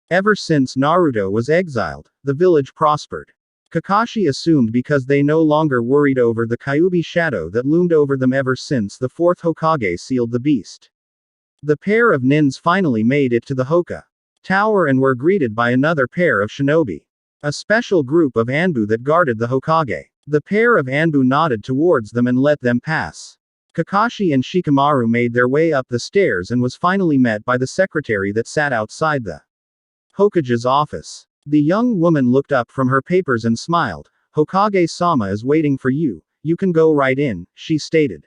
Ever since Naruto was exiled, the village prospered. Kakashi assumed because they no longer worried over the Kyuubi shadow that loomed over them ever since the fourth Hokage sealed the beast. The pair of nins finally made it to the Hoka Tower and were greeted by another pair of shinobi. A special group of Anbu that guarded the Hokage. The pair of Anbu nodded towards them and let them pass. Kakashi and Shikamaru made their way up the stairs and was finally met by the secretary that sat outside the Hokage's office. The young woman looked up from her papers and smiled. "Hokage-sama is waiting for you, you can go right in," she stated.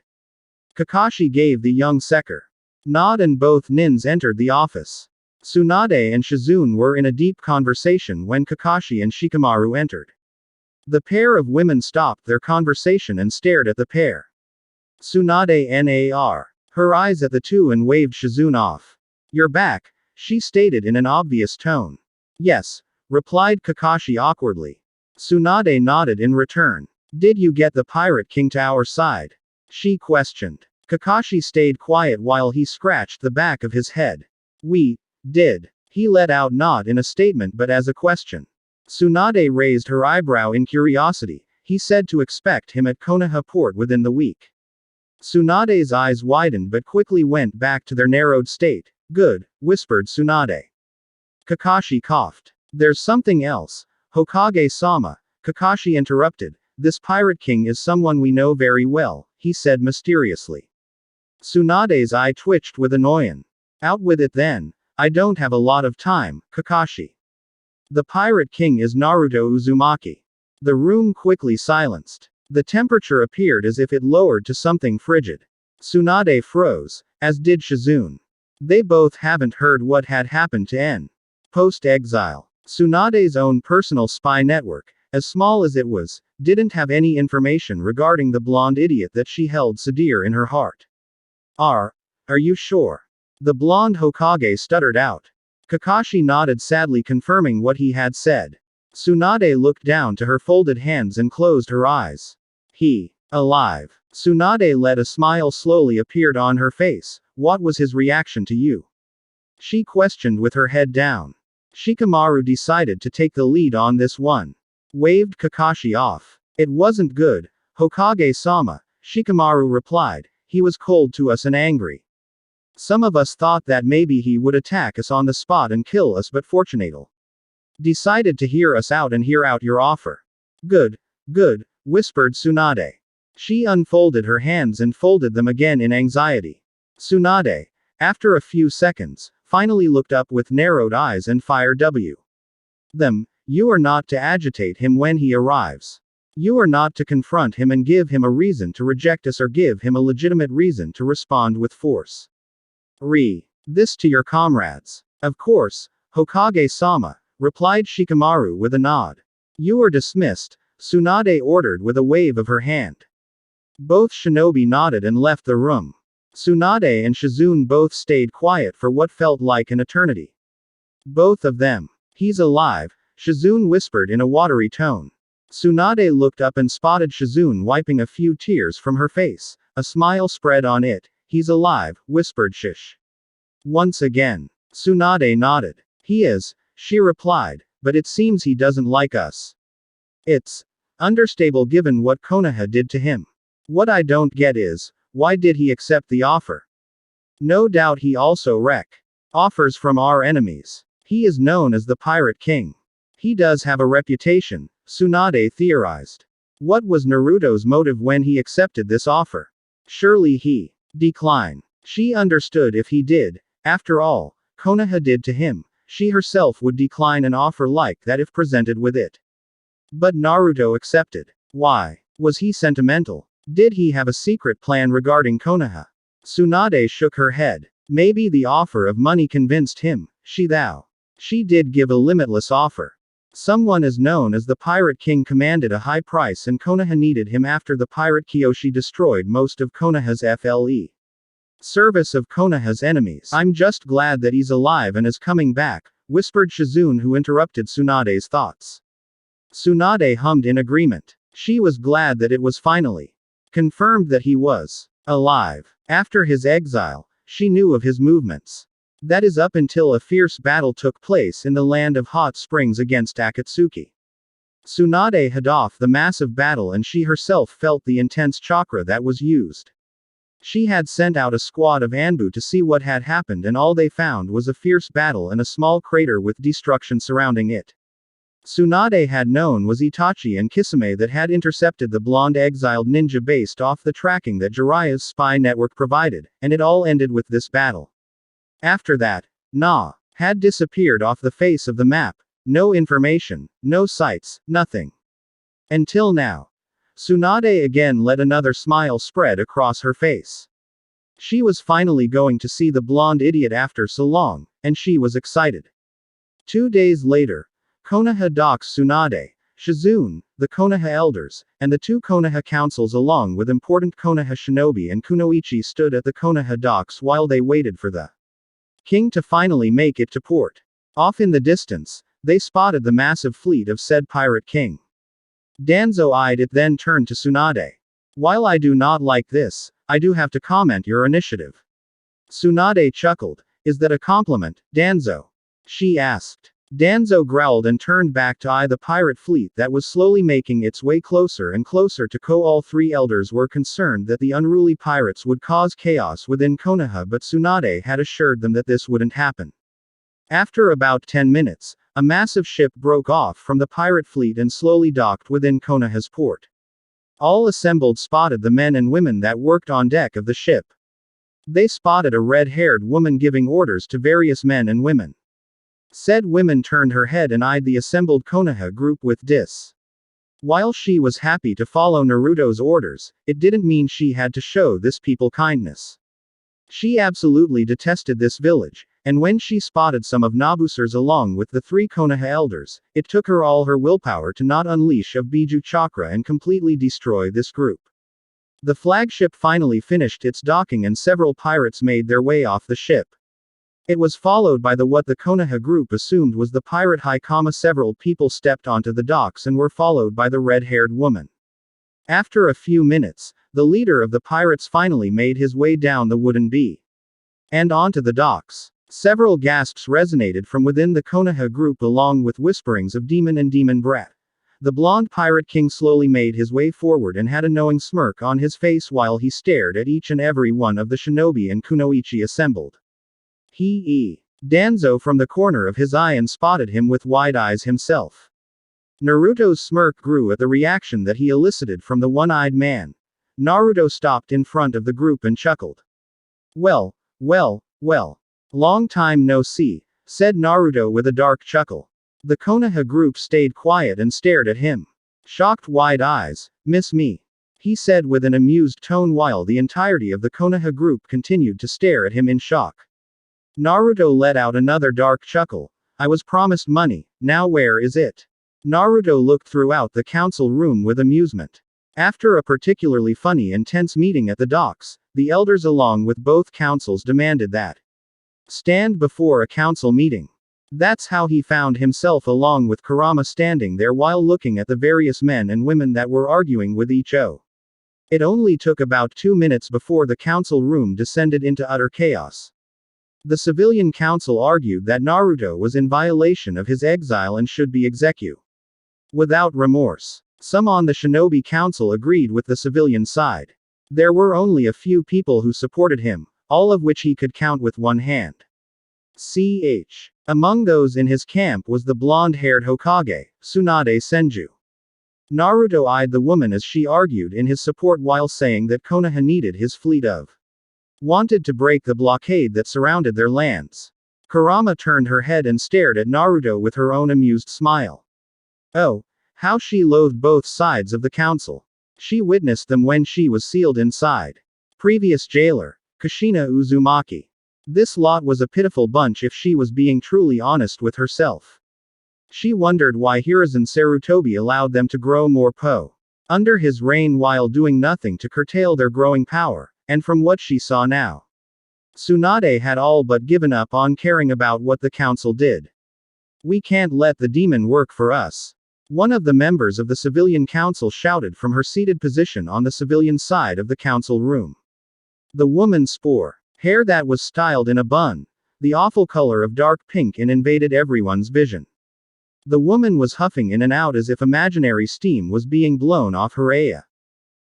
Kakashi gave the young secker nod and both nins entered the office. Tsunade and Shizune were in a deep conversation when Kakashi and Shikamaru entered. The pair of women stopped their conversation and stared at the pair. Tsunade nar her eyes at the two and waved Shizune off. "You're back," she stated in an obvious tone. "Yes," replied Kakashi awkwardly. Tsunade nodded in return. "Did you get the Pirate King to our side?" she questioned. Kakashi stayed quiet while he scratched the back of his head. "We did." He let out not in a statement but as a question. Tsunade raised her eyebrow in curiosity. He said to expect him at Konoha port within the week. Tsunade's eyes widened but quickly went back to their narrowed state. Good, whispered Tsunade. Kakashi coughed. There's something else. Hokage-sama, Kakashi interrupted. This Pirate King is someone we know very well, he said mysteriously. Tsunade's eye twitched with annoyance. Out with it then. I don't have a lot of time, Kakashi. The Pirate King is Naruto Uzumaki. The room quickly silenced. The temperature appeared as if it lowered to something frigid. Tsunade froze, as did Shizune. They both haven't heard what had happened to N. Post-exile. Tsunade's own personal spy network, as small as it was, didn't have any information regarding the blonde idiot that she held so dear in her heart. Are you sure? The blonde Hokage stuttered out. Kakashi nodded sadly, confirming what he had said. Tsunade looked down to her folded hands and closed her eyes. He, alive. Tsunade let a smile slowly appeared on her face. What was his reaction to you? She questioned with her head down. Shikamaru decided to take the lead on this one. Waved Kakashi off. It wasn't good, Hokage-sama, Shikamaru replied. He was cold to us and angry. Some of us thought that maybe he would attack us on the spot and kill us, but Fortunato decided to hear us out and hear out your offer. Good, whispered Tsunade. She unfolded her hands and folded them again in anxiety. Tsunade, after a few seconds, finally looked up with narrowed eyes and fired them. You are not to agitate him when he arrives. You are not to confront him and give him a reason to reject us or give him a legitimate reason to respond with force. This to your comrades. Of course, Hokage-sama, replied Shikamaru with a nod. You are dismissed, Tsunade ordered with a wave of her hand. Both shinobi nodded and left the room. Tsunade and Shizune both stayed quiet for what felt like an eternity. Both of them. He's alive, Shizune whispered in a watery tone. Tsunade looked up and spotted Shizune wiping a few tears from her face. A smile spread on it. He's alive, whispered Shish. Once again. Tsunade nodded. He is, she replied, but it seems he doesn't like us. It's understandable given what Konoha did to him. What I don't get is, why did he accept the offer? No doubt he also offers from our enemies. He is known as the Pirate King. He does have a reputation, Tsunade theorized. What was Naruto's motive when he accepted this offer? Surely he declined. She understood if he did. After all, Konoha did to him, she herself would decline an offer like that if presented with it. But Naruto accepted. Why? Was he sentimental? Did he have a secret plan regarding Konoha? Tsunade shook her head. Maybe the offer of money convinced him. She did give a limitless offer. Someone as known as the Pirate King commanded a high price and Konoha needed him after the pirate Kyoshi destroyed most of Konoha's FLE. Service of Konoha's enemies. I'm just glad that he's alive and is coming back, whispered Shizune, who interrupted Tsunade's thoughts. Tsunade hummed in agreement. She was glad that it was finally confirmed that he was alive. After his exile, she knew of his movements. That is up until a fierce battle took place in the land of hot springs against Akatsuki. Tsunade had off the massive battle and she herself felt the intense chakra that was used. She had sent out a squad of Anbu to see what had happened and all they found was a fierce battle and a small crater with destruction surrounding it. Tsunade had known was Itachi and Kisame that had intercepted the blonde exiled ninja based off the tracking that Jiraiya's spy network provided, and it all ended with this battle. After that, had disappeared off the face of the map. No information, no sights, nothing. Until now. Tsunade again let another smile spread across her face. She was finally going to see the blonde idiot after so long, and she was excited. 2 days later, Konoha docks Tsunade, Shizune, the Konoha elders, and the 2 Konoha councils along with important Konoha shinobi and kunoichi stood at the Konoha docks while they waited for the king to finally make it to port. Off in the distance, they spotted the massive fleet of said pirate king. Danzo eyed it, then turned to Tsunade. While I do not like this, I do have to comment your initiative. Tsunade chuckled. Is that a compliment, Danzo? She asked. Danzo growled and turned back to eye the pirate fleet that was slowly making its way closer and closer to Ko. All three elders were concerned that the unruly pirates would cause chaos within Konoha, but Tsunade had assured them that this wouldn't happen. After about 10 minutes, a massive ship broke off from the pirate fleet and slowly docked within Konoha's port. All assembled spotted the men and women that worked on deck of the ship. They spotted a red-haired woman giving orders to various men and women. Said woman turned her head and eyed the assembled Konoha group with dis. While she was happy to follow Naruto's orders, it didn't mean she had to show this people kindness. She absolutely detested this village, and when she spotted some of Nabusers along with the three Konoha elders, it took her all her willpower to not unleash of Biju Chakra and completely destroy this group. The flagship finally finished its docking and several pirates made their way off the ship. It was followed by what the Konoha group assumed was the pirate high. Several people stepped onto the docks and were followed by the red-haired woman. After a few minutes, the leader of the pirates finally made his way down the wooden B and onto the docks. Several gasps resonated from within the Konoha group along with whisperings of demon and demon brat. The blonde pirate king slowly made his way forward and had a knowing smirk on his face while he stared at each and every one of the shinobi and kunoichi assembled. Danzo from the corner of his eye and spotted him with wide eyes himself. Naruto's smirk grew at the reaction that he elicited from the one-eyed man. Naruto stopped in front of the group and chuckled. Well. Long time no see, said Naruto with a dark chuckle. The Konoha group stayed quiet and stared at him. Shocked wide eyes, miss me? He said with an amused tone while the entirety of the Konoha group continued to stare at him in shock. Naruto let out another dark chuckle. I was promised money, now where is it? Naruto looked throughout the council room with amusement. After a particularly funny and tense meeting at the docks, the elders along with both councils demanded that stand before a council meeting. That's how he found himself along with Kurama standing there while looking at the various men and women that were arguing with each other. It only took about 2 minutes before the council room descended into utter chaos. The civilian council argued that Naruto was in violation of his exile and should be executed without remorse. Some on the shinobi council agreed with the civilian side. There were only a few people who supported him, all of which he could count with one hand. Among those in his camp was the blonde-haired Hokage, Tsunade Senju. Naruto eyed the woman as she argued in his support while saying that Konoha needed his fleet of wanted to break the blockade that surrounded their lands. Kurama turned her head and stared at Naruto with her own amused smile. Oh, how she loathed both sides of the council. She witnessed them when she was sealed inside. Previous jailer, Kushina Uzumaki. This lot was a pitiful bunch if she was being truly honest with herself. She wondered why Hiruzen Sarutobi allowed them to grow more under his reign while doing nothing to curtail their growing power. And from what she saw now, Tsunade had all but given up on caring about what the council did. We can't let the demon work for us. One of the members of the civilian council shouted from her seated position on the civilian side of the council room. The woman spore hair that was styled in a bun, the awful color of dark pink, and invaded everyone's vision. The woman was huffing in and out as if imaginary steam was being blown off her aya.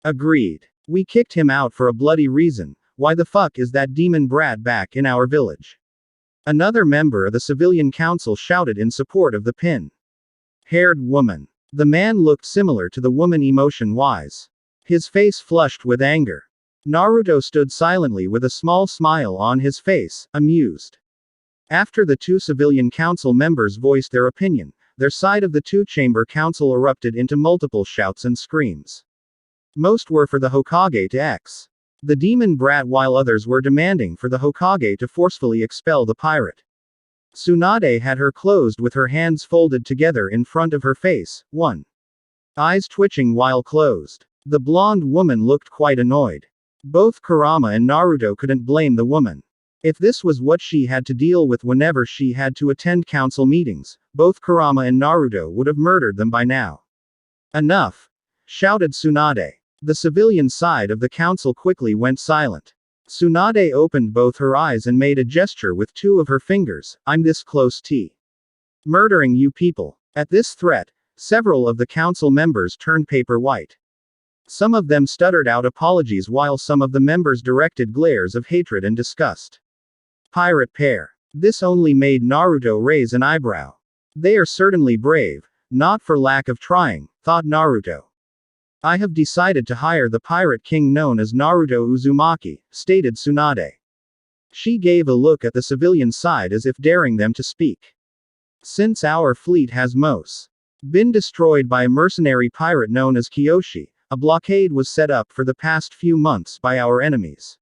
Agreed. We kicked him out for a bloody reason. Why the fuck is that demon brat back in our village? Another member of the civilian council shouted in support of the pin-haired woman. The man looked similar to the woman emotion-wise. His face flushed with anger. Naruto stood silently with a small smile on his face, amused. After the two civilian council members voiced their opinion, their side of the two-chamber council erupted into multiple shouts and screams. Most were for the Hokage to ex the demon brat while others were demanding for the Hokage to forcefully expel the pirate. Tsunade had her closed with her hands folded together in front of her face, one eyes twitching while closed. The blonde woman looked quite annoyed. Both Kurama and Naruto couldn't blame the woman. If this was what she had to deal with whenever she had to attend council meetings, both Kurama and Naruto would have murdered them by now. Enough! Shouted Tsunade. The civilian side of the council quickly went silent. Tsunade opened both her eyes and made a gesture with two of her fingers. I'm this close to Murdering you people. At this threat, several of the council members turned paper white. Some of them stuttered out apologies while some of the members directed glares of hatred and disgust. Pirate pair. This only made Naruto raise an eyebrow. They are certainly brave, not for lack of trying, thought Naruto. I have decided to hire the pirate king known as Naruto Uzumaki, stated Tsunade. She gave a look at the civilian side as if daring them to speak. Since our fleet has been destroyed by a mercenary pirate known as Kyoshi, a blockade was set up for the past few months by our enemies.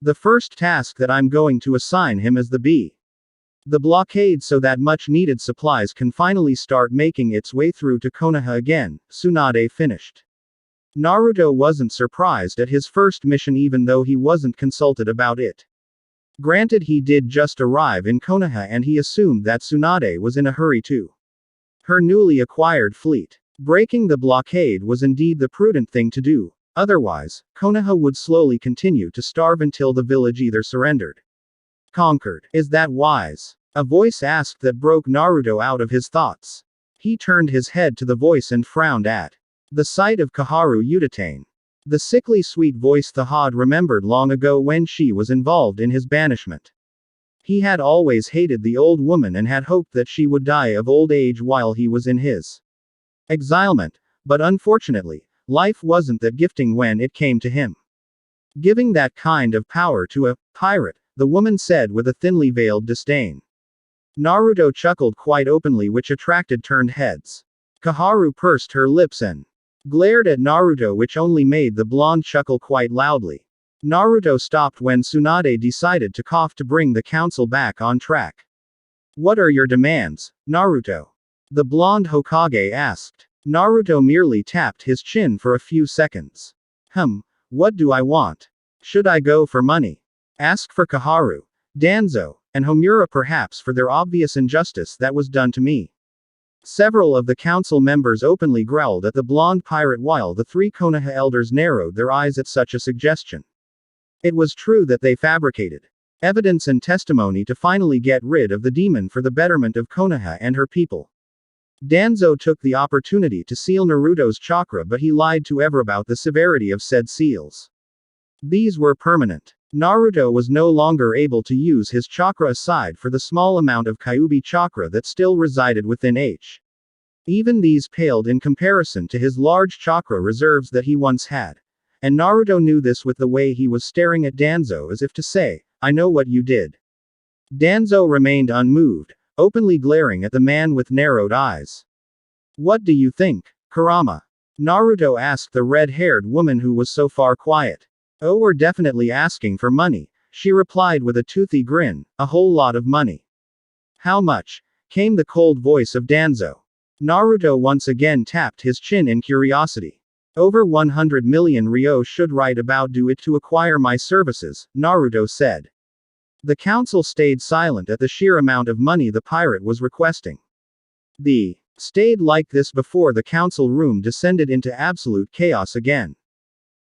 The first task that I'm going to assign him is the blockade so that much needed supplies can finally start making its way through to Konoha again, Tsunade finished. Naruto wasn't surprised at his first mission even though he wasn't consulted about it. Granted, he did just arrive in Konoha and he assumed that Tsunade was in a hurry too. Her newly acquired fleet. Breaking the blockade was indeed the prudent thing to do, otherwise, Konoha would slowly continue to starve until the village either surrendered. Conquered. Is that wise? A voice asked that broke Naruto out of his thoughts. He turned his head to the voice and frowned at the sight of Kaharu Utatane. The sickly sweet voice Thahad remembered long ago when she was involved in his banishment. He had always hated the old woman and had hoped that she would die of old age while he was in his exilement, but unfortunately, life wasn't that gifting when it came to him. Giving that kind of power to a pirate, the woman said with a thinly veiled disdain. Naruto chuckled quite openly, which attracted turned heads. Kaharu pursed her lips and glared at Naruto, which only made the blonde chuckle quite loudly. Naruto stopped when Tsunade decided to cough to bring the council back on track. What are your demands, Naruto? The blonde Hokage asked. Naruto merely tapped his chin for a few seconds. What do I want? Should I go for money? Ask for Kaharu, Danzo, and Homura perhaps for their obvious injustice that was done to me. Several of the council members openly growled at the blonde pirate while the three Konoha elders narrowed their eyes at such a suggestion. It was true that they fabricated evidence and testimony to finally get rid of the demon for the betterment of Konoha and her people. Danzo took the opportunity to seal Naruto's chakra, but he lied to Ever about the severity of said seals. These were permanent. Naruto was no longer able to use his chakra aside for the small amount of Kyuubi chakra that still resided within H. Even these paled in comparison to his large chakra reserves that he once had. And Naruto knew this with the way he was staring at Danzo as if to say, I know what you did. Danzo remained unmoved, openly glaring at the man with narrowed eyes. What do you think, Kurama? Naruto asked the red-haired woman who was so far quiet. Oh, we're definitely asking for money, she replied with a toothy grin, a whole lot of money. How much? Came the cold voice of Danzo. Naruto once again tapped his chin in curiosity. Over 100 million ryo should right about do it to acquire my services, Naruto said. The council stayed silent at the sheer amount of money the pirate was requesting. The stayed like this before the council room descended into absolute chaos again.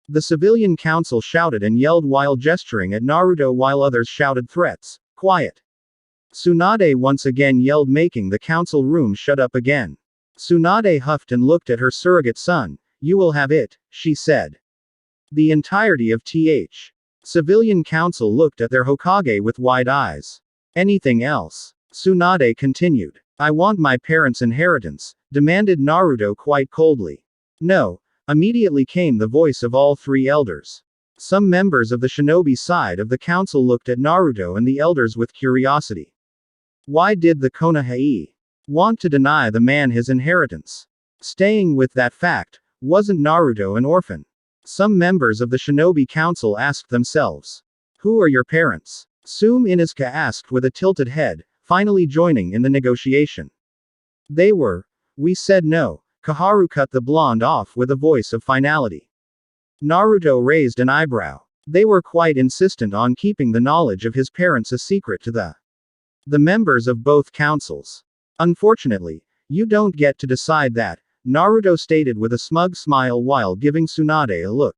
The civilian council shouted and yelled while gesturing at Naruto while others shouted threats. Quiet. Tsunade once again yelled, making the council room shut up again. Tsunade huffed and looked at her surrogate son. You will have it, she said. The entirety of TH. Civilian council looked at their Hokage with wide eyes. Anything else? Tsunade continued. I want my parents' inheritance, demanded Naruto quite coldly. No. Immediately came the voice of all three elders. Some members of the shinobi side of the council looked at Naruto and the elders with curiosity. Why did the Konoha want to deny the man his inheritance? Staying with that fact, wasn't Naruto an orphan? Some members of the shinobi council asked themselves. Who are your parents? Sume Inuzuka asked with a tilted head, finally joining in the negotiation. They were. We said no. Kaharu cut the blonde off with a voice of finality. Naruto raised an eyebrow. They were quite insistent on keeping the knowledge of his parents a secret to the members of both councils. Unfortunately, you don't get to decide that, Naruto stated with a smug smile while giving Tsunade a look.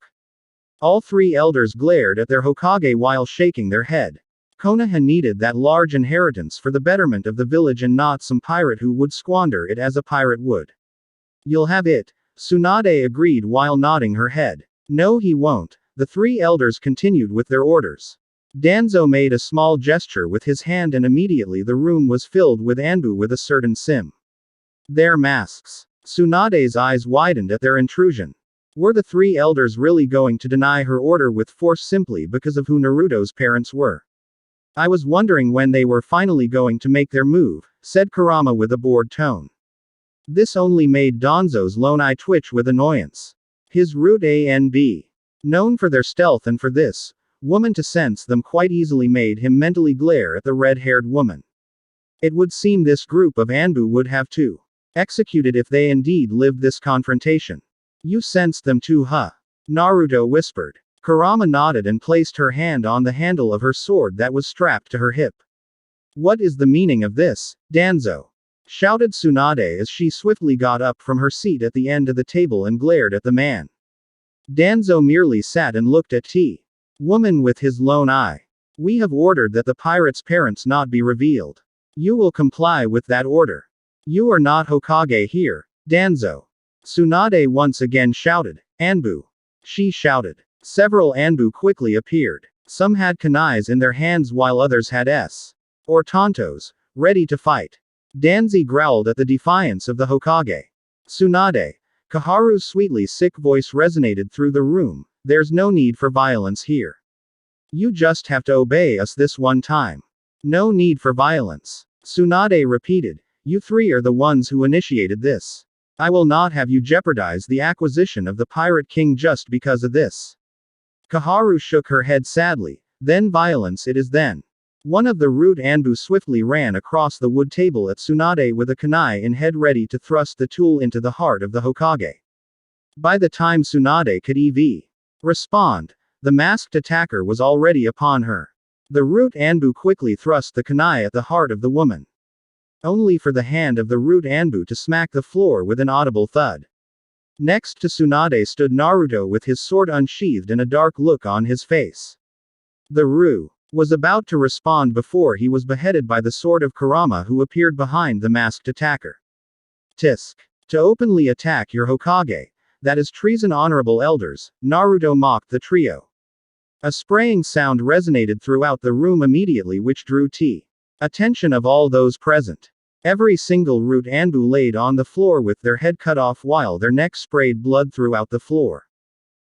All three elders glared at their Hokage while shaking their head. Konoha needed that large inheritance for the betterment of the village and not some pirate who would squander it as a pirate would. You'll have it, Tsunade agreed while nodding her head. No, he won't. The three elders continued with their orders. Danzo made a small gesture with his hand and immediately the room was filled with Anbu with a certain sim. Their masks. Tsunade's eyes widened at their intrusion. Were the three elders really going to deny her order with force simply because of who Naruto's parents were? I was wondering when they were finally going to make their move, said Kurama with a bored tone. This only made Danzo's lone eye twitch with annoyance. His root ANB. Known for their stealth and for this woman to sense them quite easily made him mentally glare at the red-haired woman. It would seem this group of Anbu would have too executed if they indeed lived this confrontation. You sensed them too, huh? Naruto whispered. Kurama nodded and placed her hand on the handle of her sword that was strapped to her hip. What is the meaning of this, Danzo? Shouted Tsunade as she swiftly got up from her seat at the end of the table and glared at the man. Danzo merely sat and looked at T. Woman with his lone eye. We have ordered that the pirate's parents not be revealed. You will comply with that order. You are not Hokage here, Danzo. Tsunade once again shouted. Anbu. She shouted. Several Anbu quickly appeared. Some had kunais in their hands while others had or tantos, ready to fight. Danzi growled at the defiance of the Hokage. Tsunade. Kaharu's sweetly sick voice resonated through the room. There's no need for violence here. You just have to obey us this one time. No need for violence. Tsunade repeated. You three are the ones who initiated this. I will not have you jeopardize the acquisition of the Pirate King just because of this. Kaharu shook her head sadly. Then violence it is then. One of the rude Anbu swiftly ran across the wood table at Tsunade with a kunai in head ready to thrust the tool into the heart of the Hokage. By the time Tsunade could respond, the masked attacker was already upon her. The root Anbu quickly thrust the kunai at the heart of the woman. Only for the hand of the root Anbu to smack the floor with an audible thud. Next to Tsunade stood Naruto with his sword unsheathed and a dark look on his face. The Ru was about to respond before he was beheaded by the sword of Kurama who appeared behind the masked attacker. Tisk. To openly attack your Hokage, that is treason, honorable elders, Naruto mocked the trio. A spraying sound resonated throughout the room immediately which drew attention of all those present. Every single root Anbu laid on the floor with their head cut off while their necks sprayed blood throughout the floor.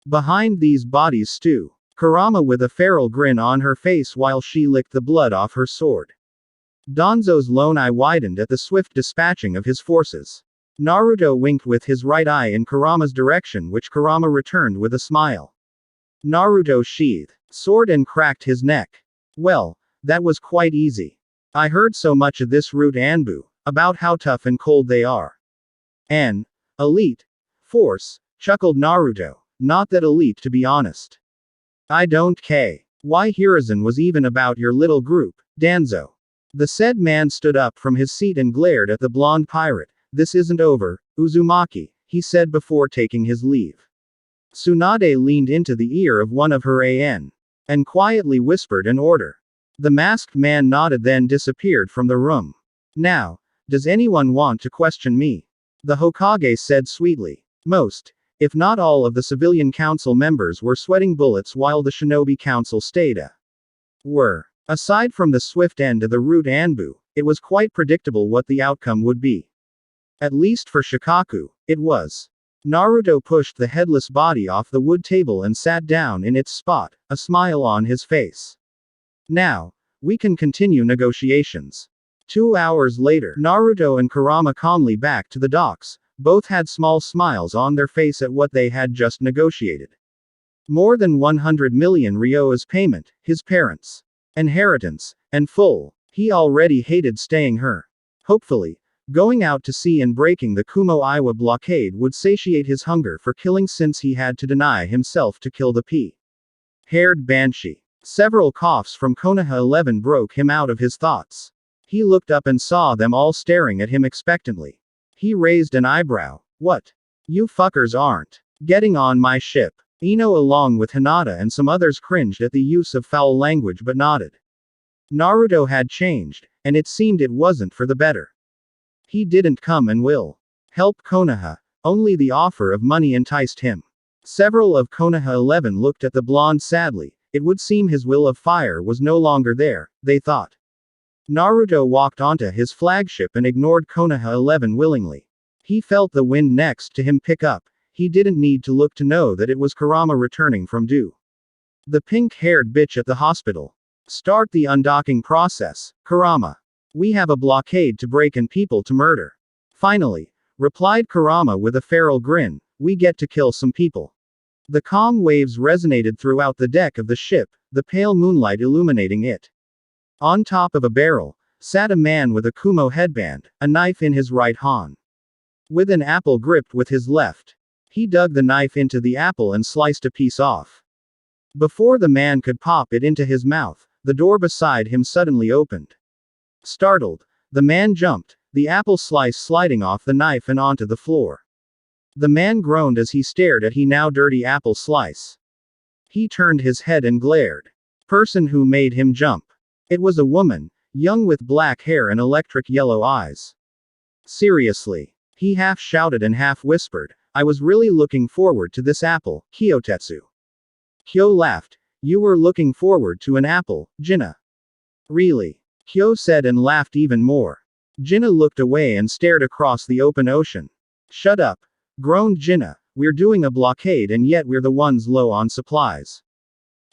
Behind these bodies stood Kurama with a feral grin on her face while she licked the blood off her sword. Danzo's lone eye widened at the swift dispatching of his forces. Naruto winked with his right eye in Kurama's direction which Kurama returned with a smile. Naruto sheathed sword and cracked his neck. Well, that was quite easy. I heard so much of this root Anbu, about how tough and cold they are. An elite force, chuckled Naruto. Not that elite to be honest. I don't care. Why Hiruzen was even about your little group, Danzo. The said man stood up from his seat and glared at the blonde pirate. This isn't over, Uzumaki, he said before taking his leave. Tsunade leaned into the ear of one of her and quietly whispered an order. The masked man nodded then disappeared from the room. Now, does anyone want to question me? The Hokage said sweetly. Most, if not all of the civilian council members were sweating bullets while the shinobi council stayed were. Aside from the swift end of the root Anbu, it was quite predictable what the outcome would be. At least for Shikaku, it was. Naruto pushed the headless body off the wood table and sat down in its spot, a smile on his face. Now, we can continue negotiations. 2 hours later, Naruto and Kurama calmly back to the docks. Both had small smiles on their face at what they had just negotiated. More than 100 million Ryo's payment, his parents' inheritance, and full. He already hated staying here. Hopefully, going out to sea and breaking the Kumo-Iwa blockade would satiate his hunger for killing since he had to deny himself to kill the haired banshee. Several coughs from Konoha 11 broke him out of his thoughts. He looked up and saw them all staring at him expectantly. He raised an eyebrow. What? You fuckers aren't getting on my ship. Ino along with Hinata and some others cringed at the use of foul language but nodded. Naruto had changed, and it seemed it wasn't for the better. He didn't come and will help Konoha, only the offer of money enticed him. Several of Konoha 11 looked at the blonde sadly. It would seem his will of fire was no longer there, they thought. Naruto walked onto his flagship and ignored Konoha 11 willingly. He felt the wind next to him pick up. He didn't need to look to know that it was Kurama returning from due. The pink-haired bitch at the hospital. Start the undocking process, Kurama. We have a blockade to break and people to murder. Finally, replied Kurama with a feral grin, we get to kill some people. The calm waves resonated throughout the deck of the ship, the pale moonlight illuminating it. On top of a barrel, sat a man with a Kumo headband, a knife in his right hand. With an apple gripped with his left. He dug the knife into the apple and sliced a piece off. Before the man could pop it into his mouth, the door beside him suddenly opened. Startled, the man jumped, the apple slice sliding off the knife and onto the floor. The man groaned as he stared at the now dirty apple slice. He turned his head and glared. Person who made him jump. It was a woman, young with black hair and electric yellow eyes. Seriously. He half shouted and half whispered, I was really looking forward to this apple, Kyotetsu. Kyo laughed. You were looking forward to an apple, Jinna. Really? Kyo said and laughed even more. Jinna looked away and stared across the open ocean. Shut up. Groaned Jinna. We're doing a blockade and yet we're the ones low on supplies.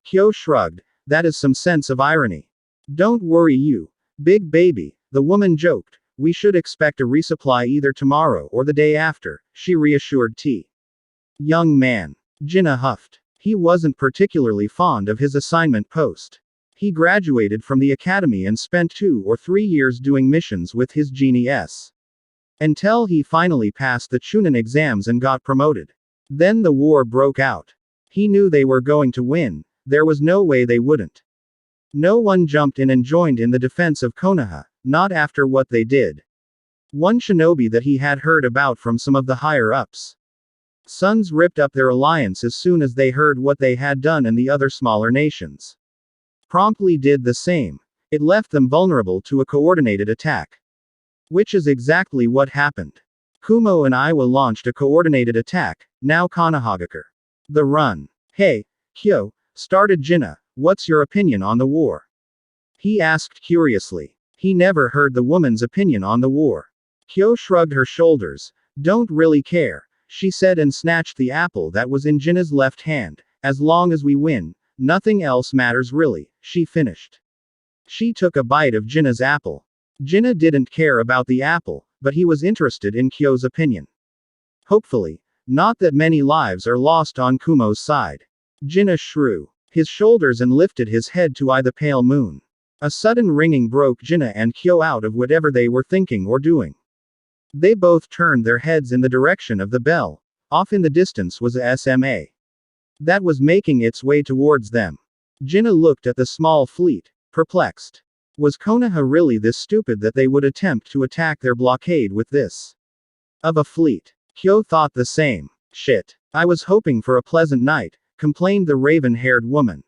Kyo shrugged. That is some sense of irony. Don't worry you, big baby, the woman joked. We should expect a resupply either tomorrow or the day after, she reassured T. Young man. Jinna huffed. He wasn't particularly fond of his assignment post. He graduated from the academy and spent 2 or 3 years doing missions with his genie S. Until he finally passed the Chunin exams and got promoted. Then the war broke out. He knew they were going to win, there was no way they wouldn't. No one jumped in and joined in the defense of Konoha, not after what they did. One shinobi that he had heard about from some of the higher-ups. Sons ripped up their alliance as soon as they heard what they had done, and the other smaller nations promptly did the same. It left them vulnerable to a coordinated attack. Which is exactly what happened. Kumo and Iwa launched a coordinated attack, now Konohagakure. The run. Hey, Kyo, started Jinna, what's your opinion on the war? He asked curiously. He never heard the woman's opinion on the war. Kyo shrugged her shoulders. Don't really care, she said and snatched the apple that was in Jinna's left hand. As long as we win, nothing else matters really, she finished. She took a bite of Jinna's apple. Jinna didn't care about the apple, but he was interested in Kyo's opinion. Hopefully, not that many lives are lost on Kumo's side. Jinna shrew his shoulders and lifted his head to eye the pale moon. A sudden ringing broke Jinna and Kyo out of whatever they were thinking or doing. They both turned their heads in the direction of the bell. Off in the distance was a SMA that was making its way towards them. Jinna looked at the small fleet, perplexed. Was Konoha really this stupid that they would attempt to attack their blockade with this of a fleet? Kyo thought the same. Shit. I was hoping for a pleasant night, complained the raven-haired woman.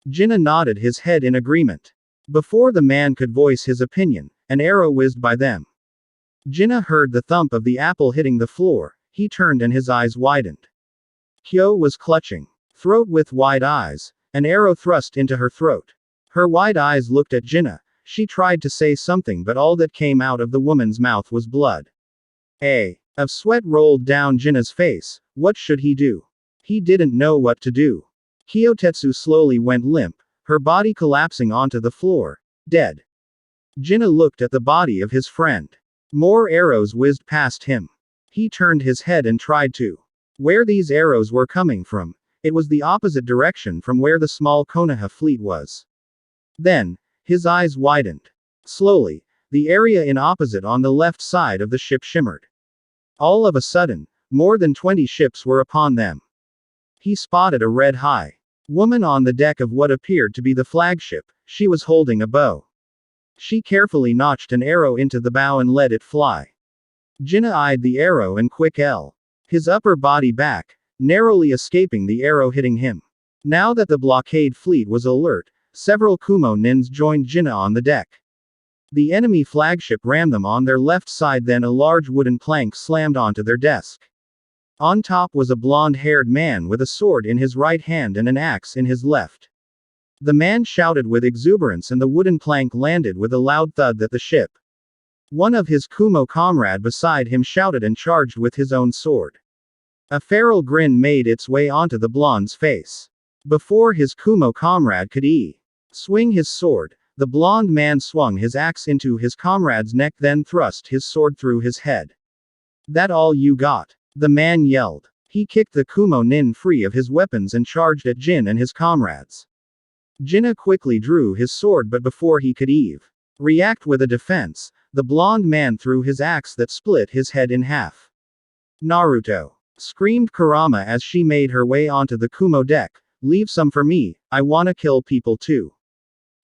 Jinna nodded his head in agreement. Before the man could voice his opinion, an arrow whizzed by them. Jinna heard the thump of the apple hitting the floor. He turned and his eyes widened. Kyo was clutching throat with wide eyes, an arrow thrust into her throat. Her wide eyes looked at Jinna. She tried to say something, but all that came out of the woman's mouth was blood. Of sweat rolled down Jinna's face. What should he do? He didn't know what to do. Kyotetsu slowly went limp, her body collapsing onto the floor, dead. Jinna looked at the body of his friend. More arrows whizzed past him. He turned his head and tried to where these arrows were coming from. It was the opposite direction from where the small Konoha fleet was. Then, his eyes widened. Slowly, the area in opposite on the left side of the ship shimmered. All of a sudden, more than 20 ships were upon them. He spotted a red-high woman on the deck of what appeared to be the flagship. She was holding a bow. She carefully notched an arrow into the bow and let it fly. Jinna eyed the arrow and quick L. His upper body back, narrowly escaping the arrow hitting him. Now that the blockade fleet was alert, several Kumo nins joined Jinna on the deck. The enemy flagship rammed them on their left side, then a large wooden plank slammed onto their desk. On top was a blonde-haired man with a sword in his right hand and an axe in his left. The man shouted with exuberance and the wooden plank landed with a loud thud at the ship. One of his Kumo comrade beside him shouted and charged with his own sword. A feral grin made its way onto the blonde's face. Before his Kumo comrade could swing his sword, the blonde man swung his axe into his comrade's neck, then thrust his sword through his head. "That all you got?" the man yelled. He kicked the Kumo nin free of his weapons and charged at Jin and his comrades. Jinna quickly drew his sword, but before he could react with a defense, the blonde man threw his axe that split his head in half. "Naruto!" screamed Kurama as she made her way onto the Kumo deck. "Leave some for me, I wanna kill people too."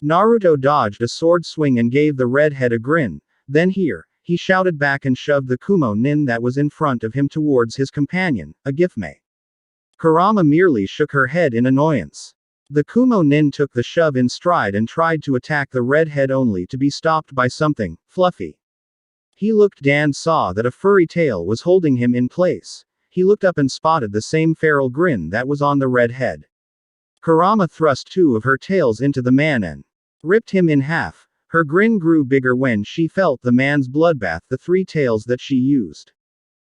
Naruto dodged a sword swing and gave the redhead a grin. "Then here," he shouted back and shoved the Kumo nin that was in front of him towards his companion, a Gifme. Kurama merely shook her head in annoyance. The Kumo nin took the shove in stride and tried to attack the redhead, only to be stopped by something fluffy. He looked and saw that a furry tail was holding him in place. He looked up and spotted the same feral grin that was on the redhead. Kurama thrust two of her tails into the man and ripped him in half. Her grin grew bigger when she felt the man's bloodbath, the three tails that she used.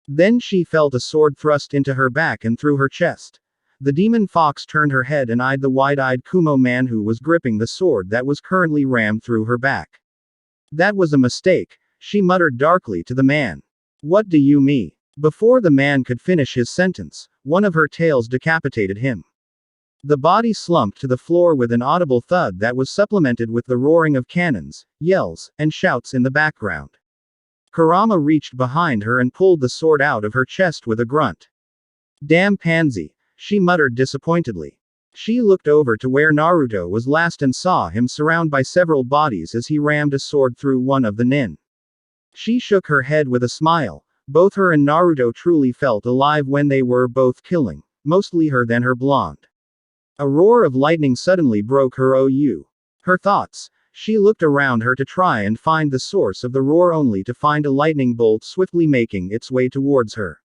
Then she felt a sword thrust into her back and through her chest. The demon fox turned her head and eyed the wide-eyed Kumo man who was gripping the sword that was currently rammed through her back. "That was a mistake," she muttered darkly to the man. "What do you mean?" Before the man could finish his sentence, one of her tails decapitated him. The body slumped to the floor with an audible thud that was supplemented with the roaring of cannons, yells, and shouts in the background. Kurama reached behind her and pulled the sword out of her chest with a grunt. "Damn pansy," she muttered disappointedly. She looked over to where Naruto was last and saw him surrounded by several bodies as he rammed a sword through one of the nin. She shook her head with a smile. Both her and Naruto truly felt alive when they were both killing, mostly her than her blonde. A roar of lightning suddenly broke her thoughts. She looked around her to try and find the source of the roar, only to find a lightning bolt swiftly making its way towards her.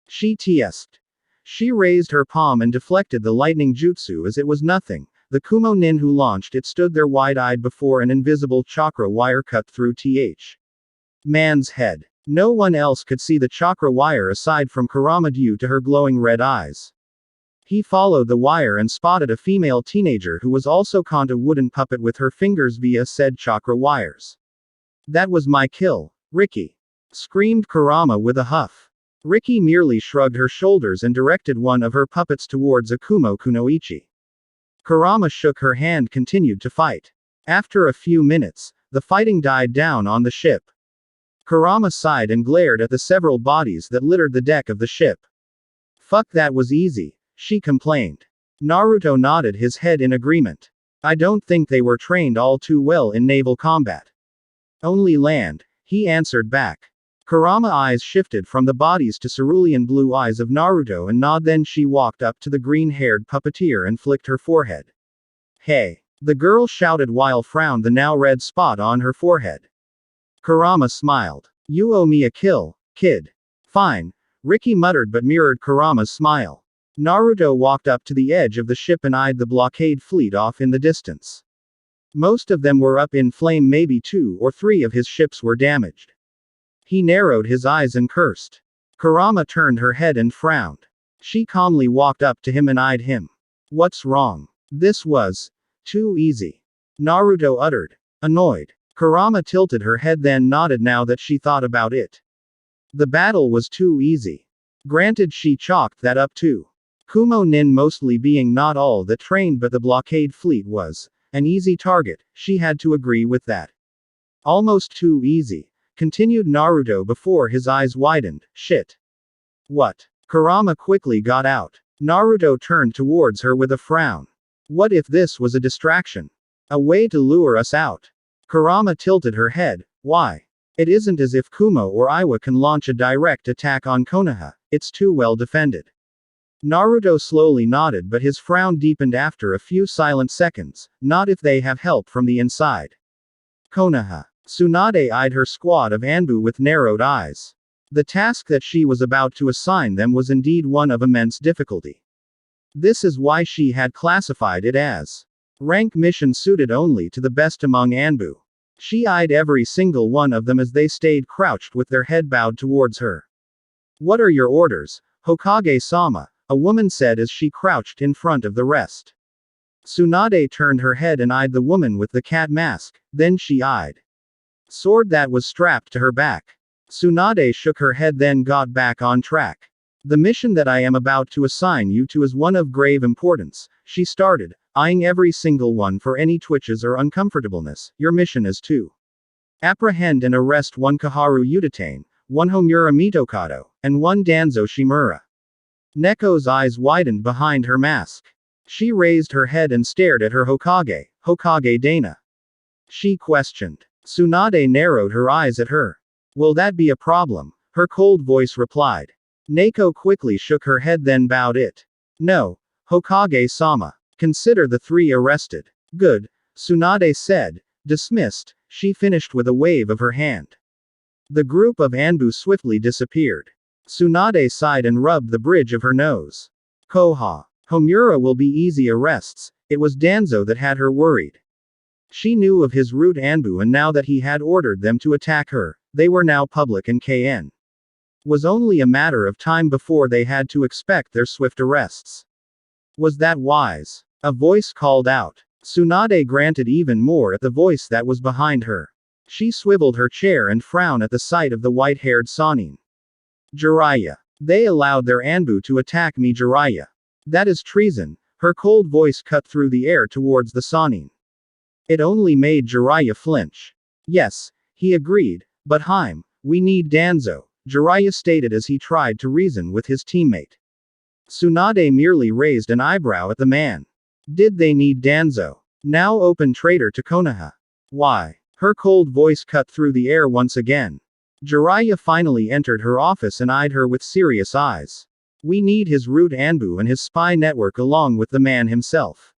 She tsked. She raised her palm and deflected the lightning jutsu as it was nothing. The Kumo nin who launched it stood there wide-eyed before an invisible chakra wire cut through th. man's head. No one else could see the chakra wire aside from Kurama due to her glowing red eyes. He followed the wire and spotted a female teenager who was also caught a wooden puppet with her fingers via said chakra wires. "That was my kill, Riki!" screamed Kurama with a huff. Riki merely shrugged her shoulders and directed one of her puppets towards a Kumo kunoichi. Kurama shook her hand, continued to fight. After a few minutes, the fighting died down on the ship. Kurama sighed and glared at the several bodies that littered the deck of the ship. "Fuck, that was easy," she complained. Naruto nodded his head in agreement. "I don't think they were trained all too well in naval combat. Only land," he answered back. Kurama's eyes shifted from the bodies to cerulean blue eyes of Naruto and nod, then she walked up to the green-haired puppeteer and flicked her forehead. "Hey!" the girl shouted while frowned the now red spot on her forehead. Kurama smiled. "You owe me a kill, kid." "Fine," Riki muttered but mirrored Kurama's smile. Naruto walked up to the edge of the ship and eyed the blockade fleet off in the distance. Most of them were up in flame, maybe 2 or 3 of his ships were damaged. He narrowed his eyes and cursed. Kurama turned her head and frowned. She calmly walked up to him and eyed him. "What's wrong?" "This was too easy," Naruto uttered. Annoyed. Kurama tilted her head then nodded now that she thought about it. The battle was too easy. Granted, she chalked that up too. Kumo nin mostly being not all that trained, but the blockade fleet was an easy target, she had to agree with that. "Almost too easy," continued Naruto before his eyes widened. "Shit. What?" Kurama quickly got out. Naruto turned towards her with a frown. "What if this was a distraction? A way to lure us out?" Kurama tilted her head. "Why? It isn't as if Kumo or Iwa can launch a direct attack on Konoha, it's too well defended." Naruto slowly nodded, but his frown deepened after a few silent seconds. Not if they have help from the inside. Konoha. Tsunade eyed her squad of Anbu with narrowed eyes. The task that she was about to assign them was indeed one of immense difficulty. This is why she had classified it as rank mission suited only to the best among Anbu. She eyed every single one of them as they stayed crouched with their head bowed towards her. What are your orders, Hokage-sama? A woman said as she crouched in front of the rest. Tsunade turned her head and eyed the woman with the cat mask, then she eyed sword that was strapped to her back. Tsunade shook her head then got back on track. The mission that I am about to assign you to is one of grave importance, she started, eyeing every single one for any twitches or uncomfortableness. Your mission is to apprehend and arrest one Kaharu Utatane, one Homura Mitokado, and one Danzo Shimura. Neko's eyes widened behind her mask. She raised her head and stared at her Hokage, Hokage Dana. She questioned. Tsunade narrowed her eyes at her. Will that be a problem? Her cold voice replied. Neko quickly shook her head then bowed it. No, Hokage-sama. Consider the three arrested. Good, Tsunade said. Dismissed, she finished with a wave of her hand. The group of Anbu swiftly disappeared. Tsunade sighed and rubbed the bridge of her nose. Koha. Homura will be easy arrests. It was Danzo that had her worried. She knew of his route Anbu and now that he had ordered them to attack her, they were now public and KN. Was only a matter of time before they had to expect their swift arrests. Was that wise? A voice called out. Tsunade granted even more at the voice that was behind her. She swiveled her chair and frowned at the sight of the white-haired Sannin. Jiraiya. They allowed their Anbu to attack me Jiraiya. That is treason. Her cold voice cut through the air towards the Sannin. It only made Jiraiya flinch. Yes, he agreed, but Haim, we need Danzo, Jiraiya stated as he tried to reason with his teammate. Tsunade merely raised an eyebrow at the man. Did they need Danzo? Now open traitor to Konoha. Why? Her cold voice cut through the air once again. Jiraiya finally entered her office and eyed her with serious eyes. We need his root Anbu and his spy network along with the man himself.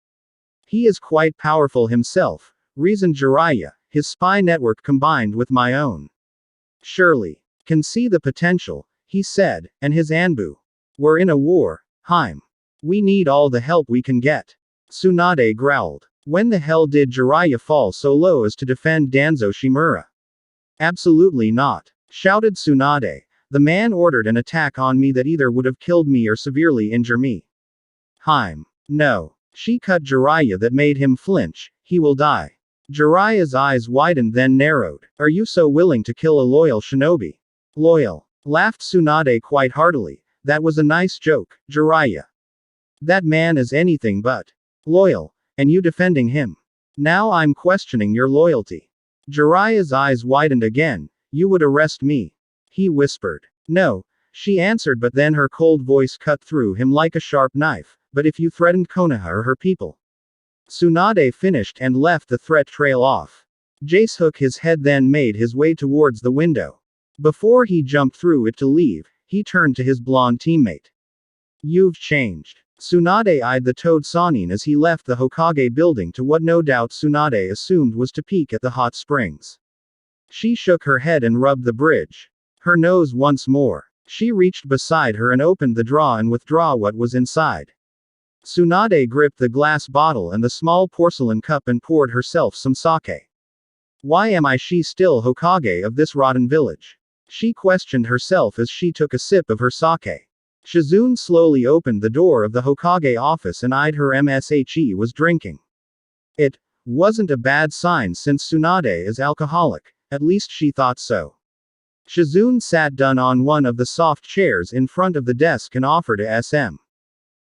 He is quite powerful himself, reasoned Jiraiya, his spy network combined with my own. Surely. Can see the potential, he said, and his Anbu. We're in a war, Haim. We need all the help we can get. Tsunade growled. When the hell did Jiraiya fall so low as to defend Danzo Shimura? Absolutely not, shouted Tsunade. The man ordered an attack on me that either would have killed me or severely injure me. Haim. No. She cut Jiraiya that made him flinch, he will die. Jiraiya's eyes widened then narrowed. Are you so willing to kill a loyal shinobi? Loyal. Laughed Tsunade quite heartily. That was a nice joke, Jiraiya. That man is anything but loyal, and you defending him. Now I'm questioning your loyalty. Jiraiya's eyes widened again. You would arrest me? He whispered. No, she answered, but then her cold voice cut through him like a sharp knife. But if you threatened Konoha or her people. Tsunade finished and left the threat trail off. Jace shook his head then made his way towards the window. Before he jumped through it to leave, he turned to his blonde teammate. You've changed. Tsunade eyed the Toad Sannin as he left the Hokage building to what no doubt Tsunade assumed was to peek at the hot springs. She shook her head and rubbed the bridge. Her nose once more. She reached beside her and opened the drawer and withdrew what was inside. Tsunade gripped the glass bottle and the small porcelain cup and poured herself some sake. Why am she still Hokage of this rotten village? She questioned herself as she took a sip of her sake. Shizune slowly opened the door of the Hokage office and eyed her MSHE was drinking. It wasn't a bad sign since Tsunade is alcoholic, at least she thought so. Shizune sat down on one of the soft chairs in front of the desk and offered a SM.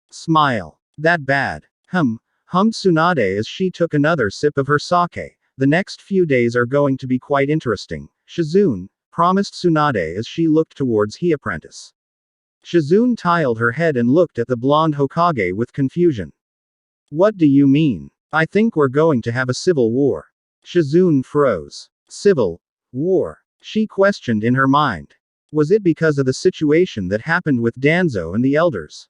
Smile. That bad. Hummed Tsunade as she took another sip of her sake. The next few days are going to be quite interesting, Shizune promised Tsunade as she looked towards the apprentice. Shizune tilted her head and looked at the blonde Hokage with confusion. What do you mean? I think we're going to have a civil war. Shizune froze. Civil war? She questioned in her mind. Was it because of the situation that happened with Danzo and the elders?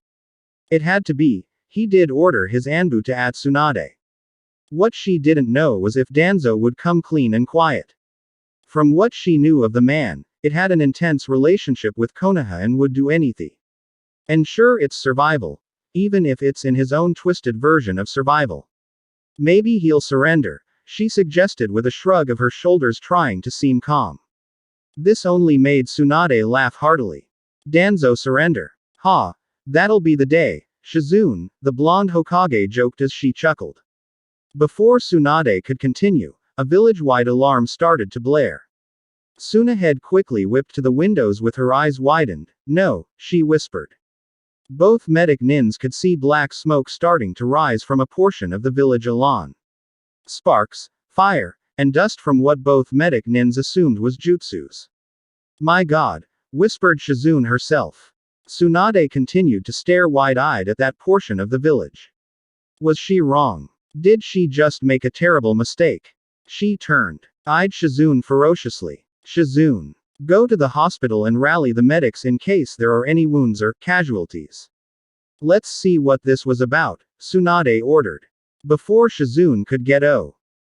It had to be. He did order his Anbu to at Tsunade. What she didn't know was if Danzo would come clean and quiet. From what she knew of the man, it had an intense relationship with Konoha and would do anything. Ensure its survival. Even if it's in his own twisted version of survival. Maybe he'll surrender, she suggested with a shrug of her shoulders, trying to seem calm. This only made Tsunade laugh heartily. Danzo surrender. Ha! That'll be the day, Shizune, the blonde Hokage joked as she chuckled. Before Tsunade could continue, a village-wide alarm started to blare. Tsunade quickly whipped to the windows with her eyes widened. No, she whispered. Both medic nins could see black smoke starting to rise from a portion of the village lawn. Sparks, fire, and dust from what both medic nins assumed was jutsus. My god, whispered Shizune herself. Tsunade continued to stare wide-eyed at that portion of the village. Was she wrong? Did she just make a terrible mistake? She turned, eyed Shizune ferociously. Shizune, go to the hospital and rally the medics in case there are any wounds or casualties. Let's see what this was about, Tsunade ordered. Before Shizune could get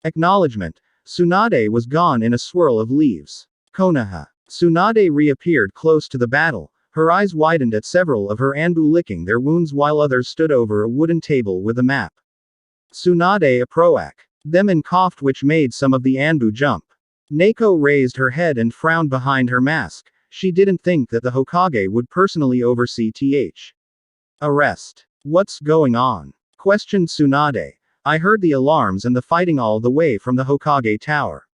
acknowledgement, Tsunade was gone in a swirl of leaves. Konoha. Tsunade reappeared close to the battle, her eyes widened at several of her Anbu licking their wounds while others stood over a wooden table with a map. Tsunade aproak them and coughed, which made some of the Anbu jump. Neko raised her head and frowned behind her mask. She didn't think that the Hokage would personally oversee arrest. What's going on? Questioned Tsunade. I heard the alarms and the fighting all the way from the Hokage tower.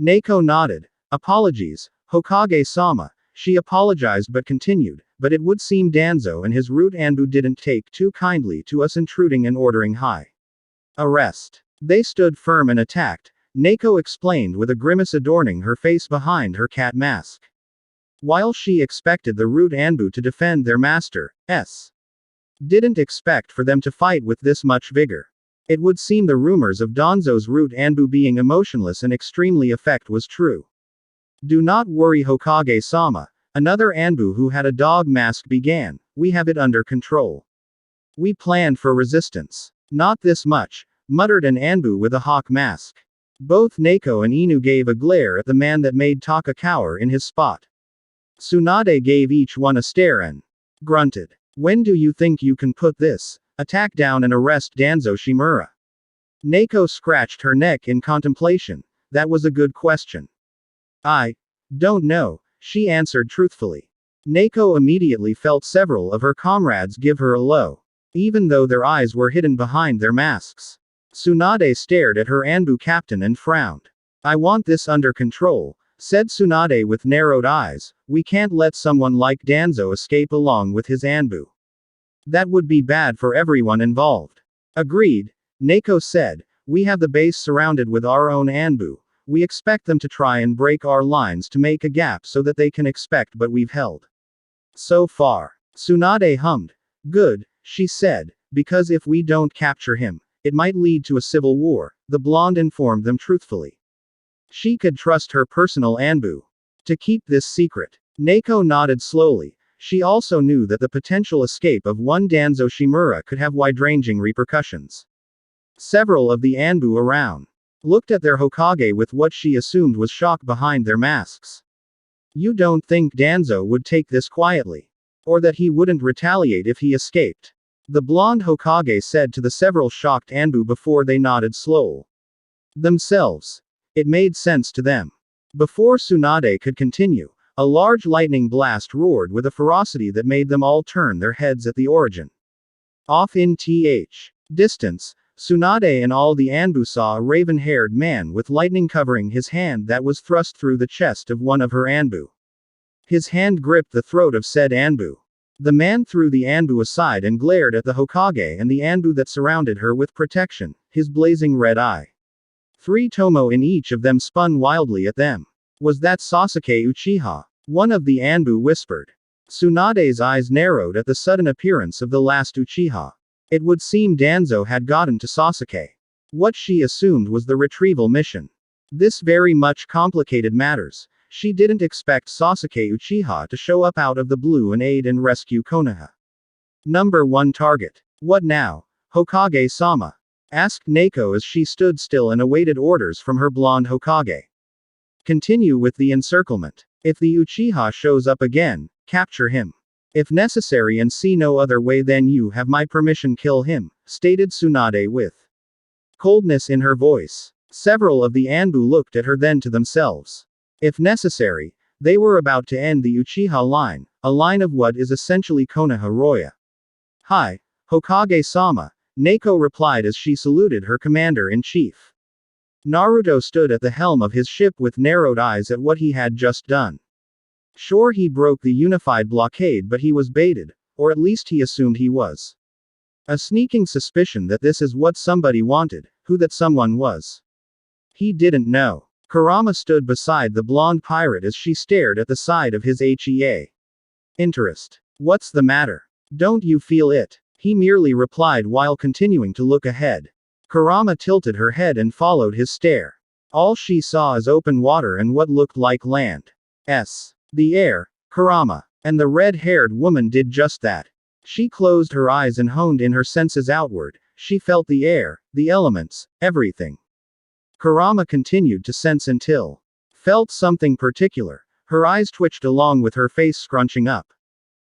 Neko nodded. Apologies, Hokage-sama. She apologized but continued, but it would seem Danzo and his root Anbu didn't take too kindly to us intruding and ordering high arrest. They stood firm and attacked, Neko explained with a grimace adorning her face behind her cat mask. While she expected the root Anbu to defend their master, didn't expect for them to fight with this much vigor. It would seem the rumors of Danzo's root Anbu being emotionless and extremely effect was true. Do not worry, Hokage-sama, another Anbu who had a dog mask began, we have it under control. We planned for resistance. Not this much, muttered an Anbu with a hawk mask. Both Neko and Inu gave a glare at the man that made Taka cower in his spot. Tsunade gave each one a stare and grunted. When do you think you can put this attack down and arrest Danzo Shimura? Neko scratched her neck in contemplation. That was a good question. I don't know, she answered truthfully. Neko immediately felt several of her comrades give her a low, even though their eyes were hidden behind their masks. Tsunade stared at her Anbu captain and frowned. I want this under control, said Tsunade with narrowed eyes. We can't let someone like Danzo escape along with his Anbu. That would be bad for everyone involved. Agreed, Neko said. We have the base surrounded with our own Anbu. We expect them to try and break our lines to make a gap so that they can expect, but we've held so far. Tsunade hummed. Good, she said, because if we don't capture him, it might lead to a civil war, the blonde informed them truthfully. She could trust her personal Anbu to keep this secret. Neko nodded slowly. She also knew that the potential escape of one Danzo Shimura could have wide-ranging repercussions. Several of the Anbu around looked at their Hokage with what she assumed was shock behind their masks. You don't think Danzo would take this quietly? Or that he wouldn't retaliate if he escaped? The blonde Hokage said to the several shocked Anbu before they nodded slow. Themselves. It made sense to them. Before Tsunade could continue, a large lightning blast roared with a ferocity that made them all turn their heads at the origin. Off in distance, Tsunade and all the Anbu saw a raven-haired man with lightning covering his hand that was thrust through the chest of one of her Anbu. His hand gripped the throat of said Anbu. The man threw the Anbu aside and glared at the Hokage and the Anbu that surrounded her with protection, his blazing red eye. 3 tomo in each of them spun wildly at them. Was that Sasuke Uchiha? One of the Anbu whispered. Tsunade's eyes narrowed at the sudden appearance of the last Uchiha. It would seem Danzo had gotten to Sasuke. What she assumed was the retrieval mission. This very much complicated matters. She didn't expect Sasuke Uchiha to show up out of the blue and aid and rescue Konoha. Number 1 target. What now, Hokage-sama? Asked Neiko as she stood still and awaited orders from her blonde Hokage. Continue with the encirclement. If the Uchiha shows up again, capture him. If necessary and see no other way, then you have my permission, kill him, stated Tsunade with coldness in her voice. Several of the Anbu looked at her, then to themselves. If necessary, they were about to end the Uchiha line, a line of what is essentially Konoha Roya. Hi, Hokage-sama, Neiko replied as she saluted her commander-in-chief. Naruto stood at the helm of his ship with narrowed eyes at what he had just done. Sure, he broke the unified blockade, but he was baited, or at least he assumed he was. A sneaking suspicion that this is what somebody wanted, who that someone was. He didn't know. Kurama stood beside the blonde pirate as she stared at the side of his HEA. Interest. What's the matter? Don't you feel it? He merely replied while continuing to look ahead. Kurama tilted her head and followed his stare. All she saw is open water and what looked like land. The air. Kurama. And the red-haired woman did just that. She closed her eyes and honed in her senses outward. She felt the air, the elements, everything. Kurama continued to sense until felt something particular. Her eyes twitched along with her face scrunching up.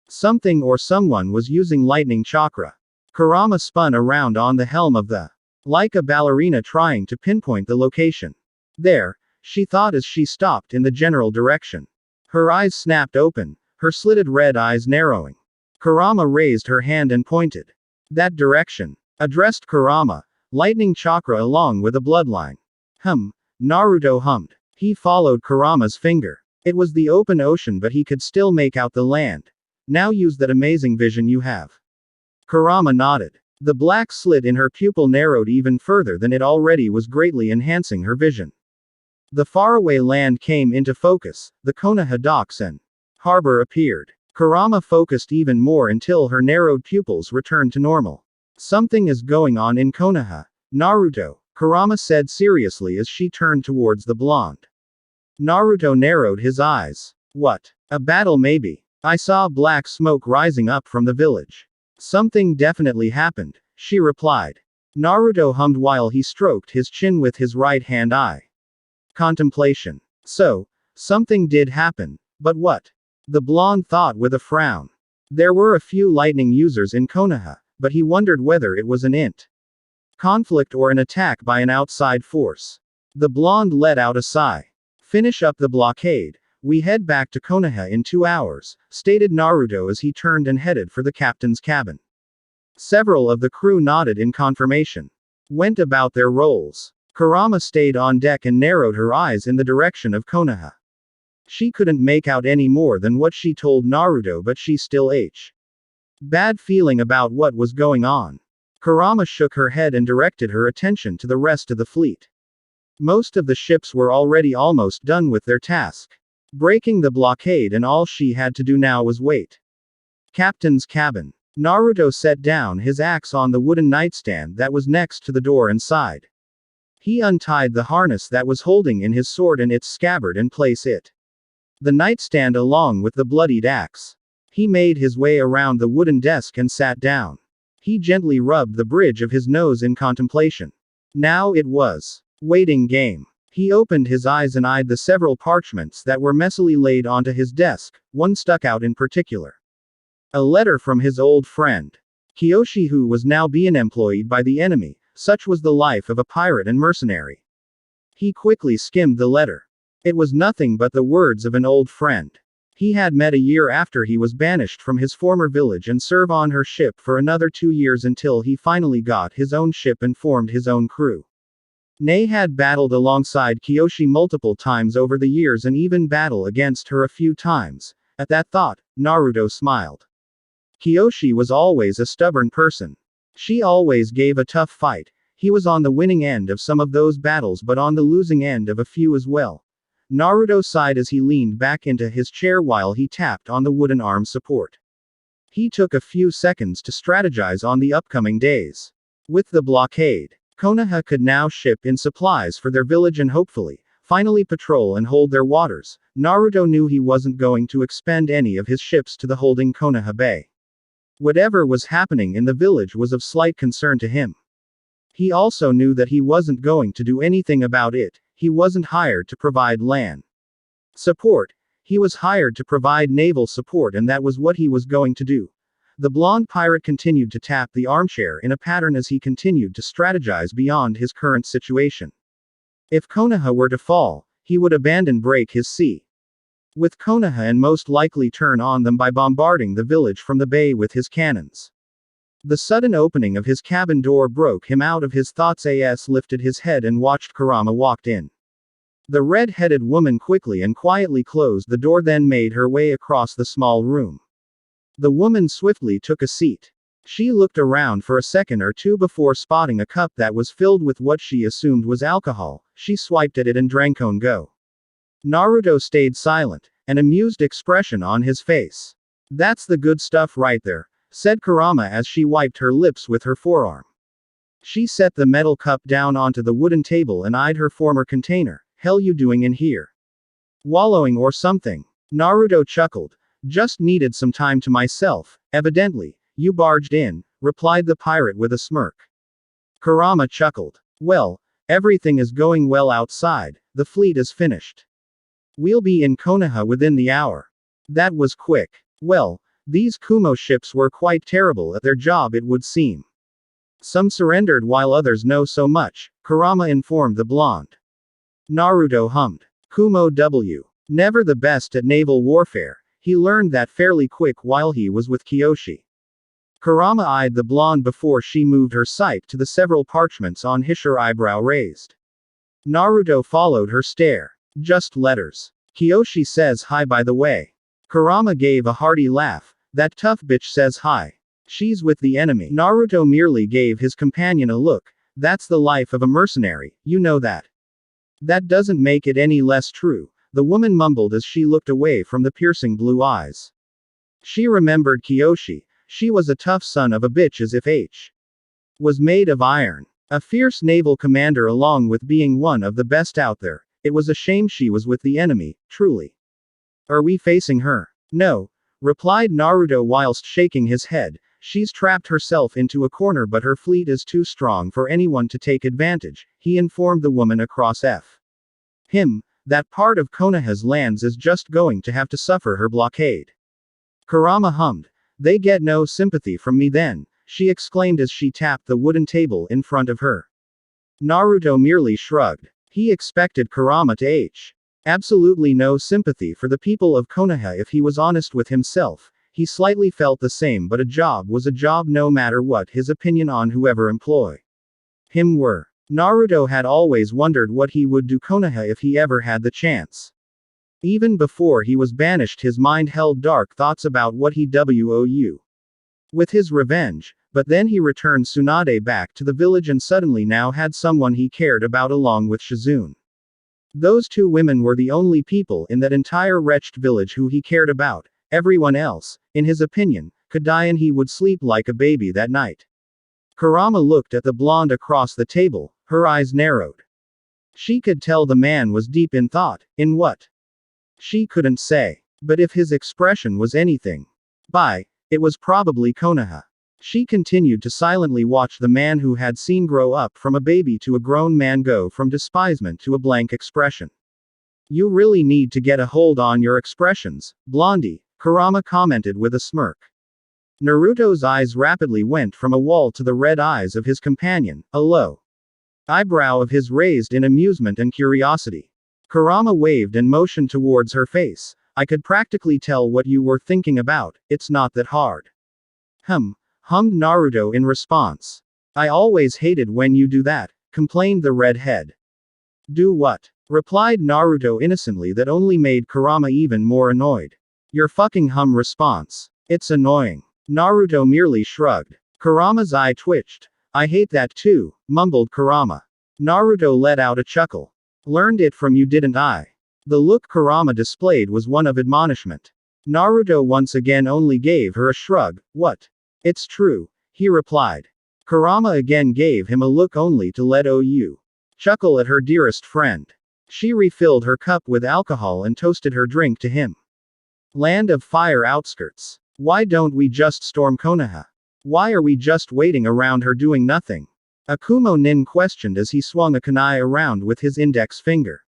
Something or someone was using lightning chakra. Kurama spun around on the helm of the like a ballerina trying to pinpoint the location. There, she thought as she stopped in the general direction. Her eyes snapped open, her slitted red eyes narrowing. Kurama raised her hand and pointed. That direction. Addressed Kurama, lightning chakra along with a bloodline. Naruto hummed. He followed Kurama's finger. It was the open ocean, but he could still make out the land. Now use that amazing vision you have. Kurama nodded. The black slit in her pupil narrowed even further than it already was, greatly enhancing her vision. The faraway land came into focus, the Konoha docks and harbor appeared. Kurama focused even more until her narrowed pupils returned to normal. Something is going on in Konoha, Naruto, Kurama said seriously as she turned towards the blonde. Naruto narrowed his eyes. What? A battle maybe. I saw black smoke rising up from the village. Something definitely happened, she replied. Naruto hummed while he stroked his chin with his right hand eye. Contemplation. So, something did happen, but what? The blonde thought with a frown. There were a few lightning users in Konoha, but he wondered whether it was an conflict or an attack by an outside force. The blonde let out a sigh. Finish up the blockade. We head back to Konoha in 2 hours, stated Naruto as he turned and headed for the captain's cabin. Several of the crew nodded in confirmation. Went about their roles. Kurama stayed on deck and narrowed her eyes in the direction of Konoha. She couldn't make out any more than what she told Naruto, but she still bad feeling about what was going on. Kurama shook her head and directed her attention to the rest of the fleet. Most of the ships were already almost done with their task. Breaking the blockade, and all she had to do now was wait. Captain's cabin. Naruto set down his axe on the wooden nightstand that was next to the door and sighed. He untied the harness that was holding in his sword and its scabbard and placed it. The nightstand along with the bloodied axe. He made his way around the wooden desk and sat down. He gently rubbed the bridge of his nose in contemplation. Now it was waiting game. He opened his eyes and eyed the several parchments that were messily laid onto his desk. One stuck out in particular. A letter from his old friend Kiyoshi, who was now being employed by the enemy. Such was the life of a pirate and mercenary. He quickly skimmed the letter. It was nothing but the words of an old friend. He had met a year after he was banished from his former village and served on her ship for another 2 years until he finally got his own ship and formed his own crew. Nei had battled alongside Kiyoshi multiple times over the years and even battled against her a few times. At that thought, Naruto smiled. Kiyoshi was always a stubborn person. She always gave a tough fight. He was on the winning end of some of those battles but on the losing end of a few as well. Naruto sighed as he leaned back into his chair while he tapped on the wooden arm support. He took a few seconds to strategize on the upcoming days. With the blockade, Konoha could now ship in supplies for their village and hopefully, finally patrol and hold their waters. Naruto knew he wasn't going to expend any of his ships to the holding Konoha Bay. Whatever was happening in the village was of slight concern to him. He also knew that he wasn't going to do anything about it. He wasn't hired to provide land support. He was hired to provide naval support, and that was what he was going to do. The blonde pirate continued to tap the armchair in a pattern as he continued to strategize beyond his current situation. If Konoha were to fall, he would abandon Break His Sea with Konoha and most likely turn on them by bombarding the village from the bay with his cannons. The sudden opening of his cabin door broke him out of his thoughts. As lifted his head and watched Kurama walked in. The red-headed woman quickly and quietly closed the door, then made her way across the small room. The woman swiftly took a seat. She looked around for a second or two before spotting a cup that was filled with what she assumed was alcohol. She swiped at it and drank on go. Naruto stayed silent, an amused expression on his face. "That's the good stuff right there," said Kurama as she wiped her lips with her forearm. She set the metal cup down onto the wooden table and eyed her former container. "Hell you doing in here? Wallowing or something?" Naruto chuckled. "Just needed some time to myself, evidently. You barged in," replied the pirate with a smirk. Kurama chuckled. "Well, everything is going well outside. The fleet is finished. We'll be in Konoha within the hour." That was quick. Well, these Kumo ships were quite terrible at their job, it would seem. Some surrendered while others no so much, Kurama informed the blonde. Naruto hummed. Kumo W. Never the best at naval warfare. He learned that fairly quick while he was with Kiyoshi. Kurama eyed the blonde before she moved her sight to the several parchments on his, her eyebrow raised. Naruto followed her stare. "Just letters. Kiyoshi says hi by the way." Kurama gave a hearty laugh. "That tough bitch says hi. She's with the enemy." Naruto merely gave his companion a look. "That's the life of a mercenary, you know that." "That doesn't make it any less true," the woman mumbled as she looked away from the piercing blue eyes. She remembered Kiyoshi. She was a tough son of a bitch, as if H was made of iron. A fierce naval commander along with being one of the best out there. It was a shame she was with the enemy, truly. "Are we facing her?" "No," replied Naruto whilst shaking his head. "She's trapped herself into a corner, but her fleet is too strong for anyone to take advantage," he informed the woman across him. "That part of Konoha's lands is just going to have to suffer her blockade." Kurama hummed. "They get no sympathy from me then," she exclaimed as she tapped the wooden table in front of her. Naruto merely shrugged. He expected Kurama to absolutely no sympathy for the people of Konoha. If he was honest with himself, he slightly felt the same, but a job was a job no matter what his opinion on whoever employ him were. Naruto had always wondered what he would do Konoha if he ever had the chance. Even before he was banished, his mind held dark thoughts about what he would with his revenge, but then he returned Tsunade back to the village and suddenly now had someone he cared about along with Shizune. Those two women were the only people in that entire wretched village who he cared about. Everyone else, in his opinion, could die and he would sleep like a baby that night. Kurama looked at the blonde across the table, her eyes narrowed. She could tell the man was deep in thought. In what? She couldn't say. But if his expression was anything it was probably Konoha. She continued to silently watch the man who had seen grow up from a baby to a grown man go from despisement to a blank expression. "You really need to get a hold on your expressions, Blondie," Kurama commented with a smirk. Naruto's eyes rapidly went from a wall to the red eyes of his companion, a low eyebrow of his raised in amusement and curiosity. Kurama waved and motioned towards her face. "I could practically tell what you were thinking about, it's not that hard." Hummed Naruto in response. "I always hated when you do that," complained the redhead. "Do what?" replied Naruto innocently, that only made Kurama even more annoyed. "Your fucking response. It's annoying." Naruto merely shrugged. Kurama's eye twitched. "I hate that too," mumbled Kurama. Naruto let out a chuckle. "Learned it from you, didn't I?" The look Kurama displayed was one of admonishment. Naruto once again only gave her a shrug. "What? It's true," he replied. Kurama again gave him a look only to let OU chuckle at her dearest friend. She refilled her cup with alcohol and toasted her drink to him. Land of Fire outskirts. Why don't we just storm Konoha? Why are we just waiting around her doing nothing? Akumo Nin questioned as he swung a kunai around with his index finger.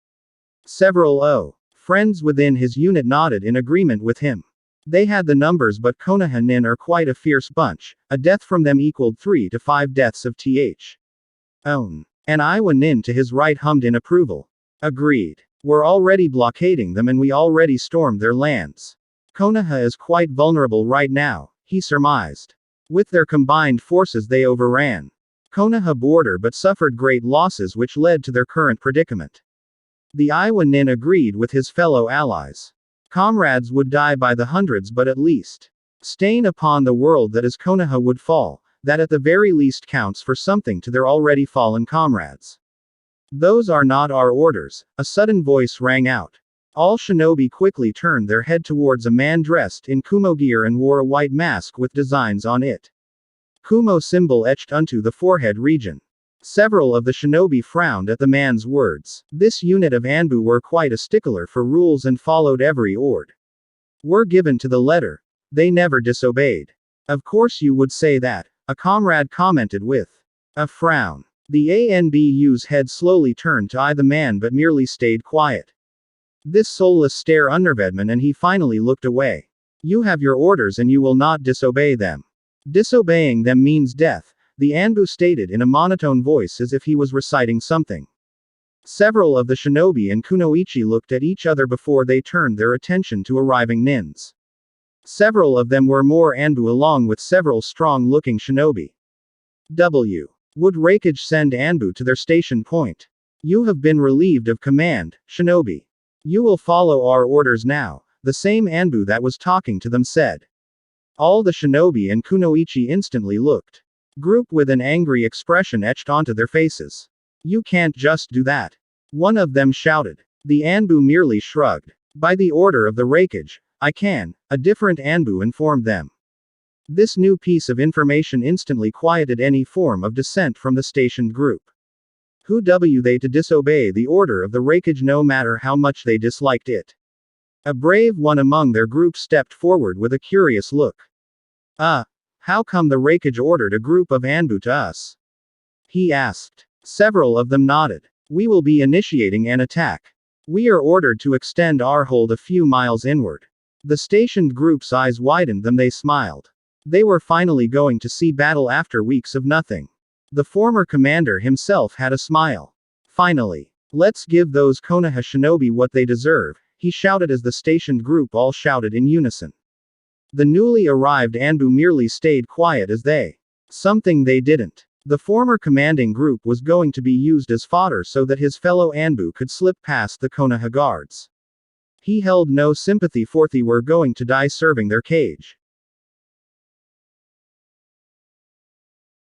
Several friends within his unit nodded in agreement with him. They had the numbers, but Konoha Nin are quite a fierce bunch. A death from them equaled 3 to 5 deaths of th. Own. And Iwa Nin to his right hummed in approval. Agreed. We're already blockading them and we already stormed their lands. Konoha is quite vulnerable right now, he surmised. With their combined forces they overran Konoha border but suffered great losses which led to their current predicament. The Iwa Nin agreed with his fellow allies. Comrades would die by the hundreds, but at least stain upon the world that is Konoha would fall. That at the very least counts for something to their already fallen comrades. Those are not our orders, a sudden voice rang out. All shinobi quickly turned their head towards a man dressed in Kumo gear and wore a white mask with designs on it. Kumo symbol etched onto the forehead region. Several of the shinobi frowned at the man's words. This unit of Anbu were quite a stickler for rules and followed every ord. Were given to the letter. They never disobeyed. Of course you would say that, a comrade commented with a frown. The ANBU's head slowly turned to eye the man but merely stayed quiet. This soulless stare unnerved him and he finally looked away. You have your orders and you will not disobey them. Disobeying them means death, the Anbu stated in a monotone voice as if he was reciting something. Several of the shinobi and kunoichi looked at each other before they turned their attention to arriving nins. Several of them were more Anbu along with several strong-looking shinobi. Would Raikage send Anbu to their station point? You have been relieved of command, shinobi. You will follow our orders now, the same Anbu that was talking to them said. All the shinobi and kunoichi instantly looked. Group with an angry expression etched onto their faces. You can't just do that. One of them shouted. The Anbu merely shrugged. By the order of the Raikage, I can, a different Anbu informed them. This new piece of information instantly quieted any form of dissent from the stationed group. Who were they to disobey the order of the Raikage no matter how much they disliked it? A brave one among their group stepped forward with a curious look. How come the Raikage ordered a group of Anbu to us? He asked. Several of them nodded. We will be initiating an attack. We are ordered to extend our hold a few miles inward. The stationed group's eyes widened, then they smiled. They were finally going to see battle after weeks of nothing. The former commander himself had a smile. Finally. Let's give those Konoha shinobi what they deserve, he shouted as the stationed group all shouted in unison. The newly arrived Anbu merely stayed quiet as they. Something they didn't. The former commanding group was going to be used as fodder so that his fellow Anbu could slip past the Konoha guards. He held no sympathy for they were going to die serving their cage.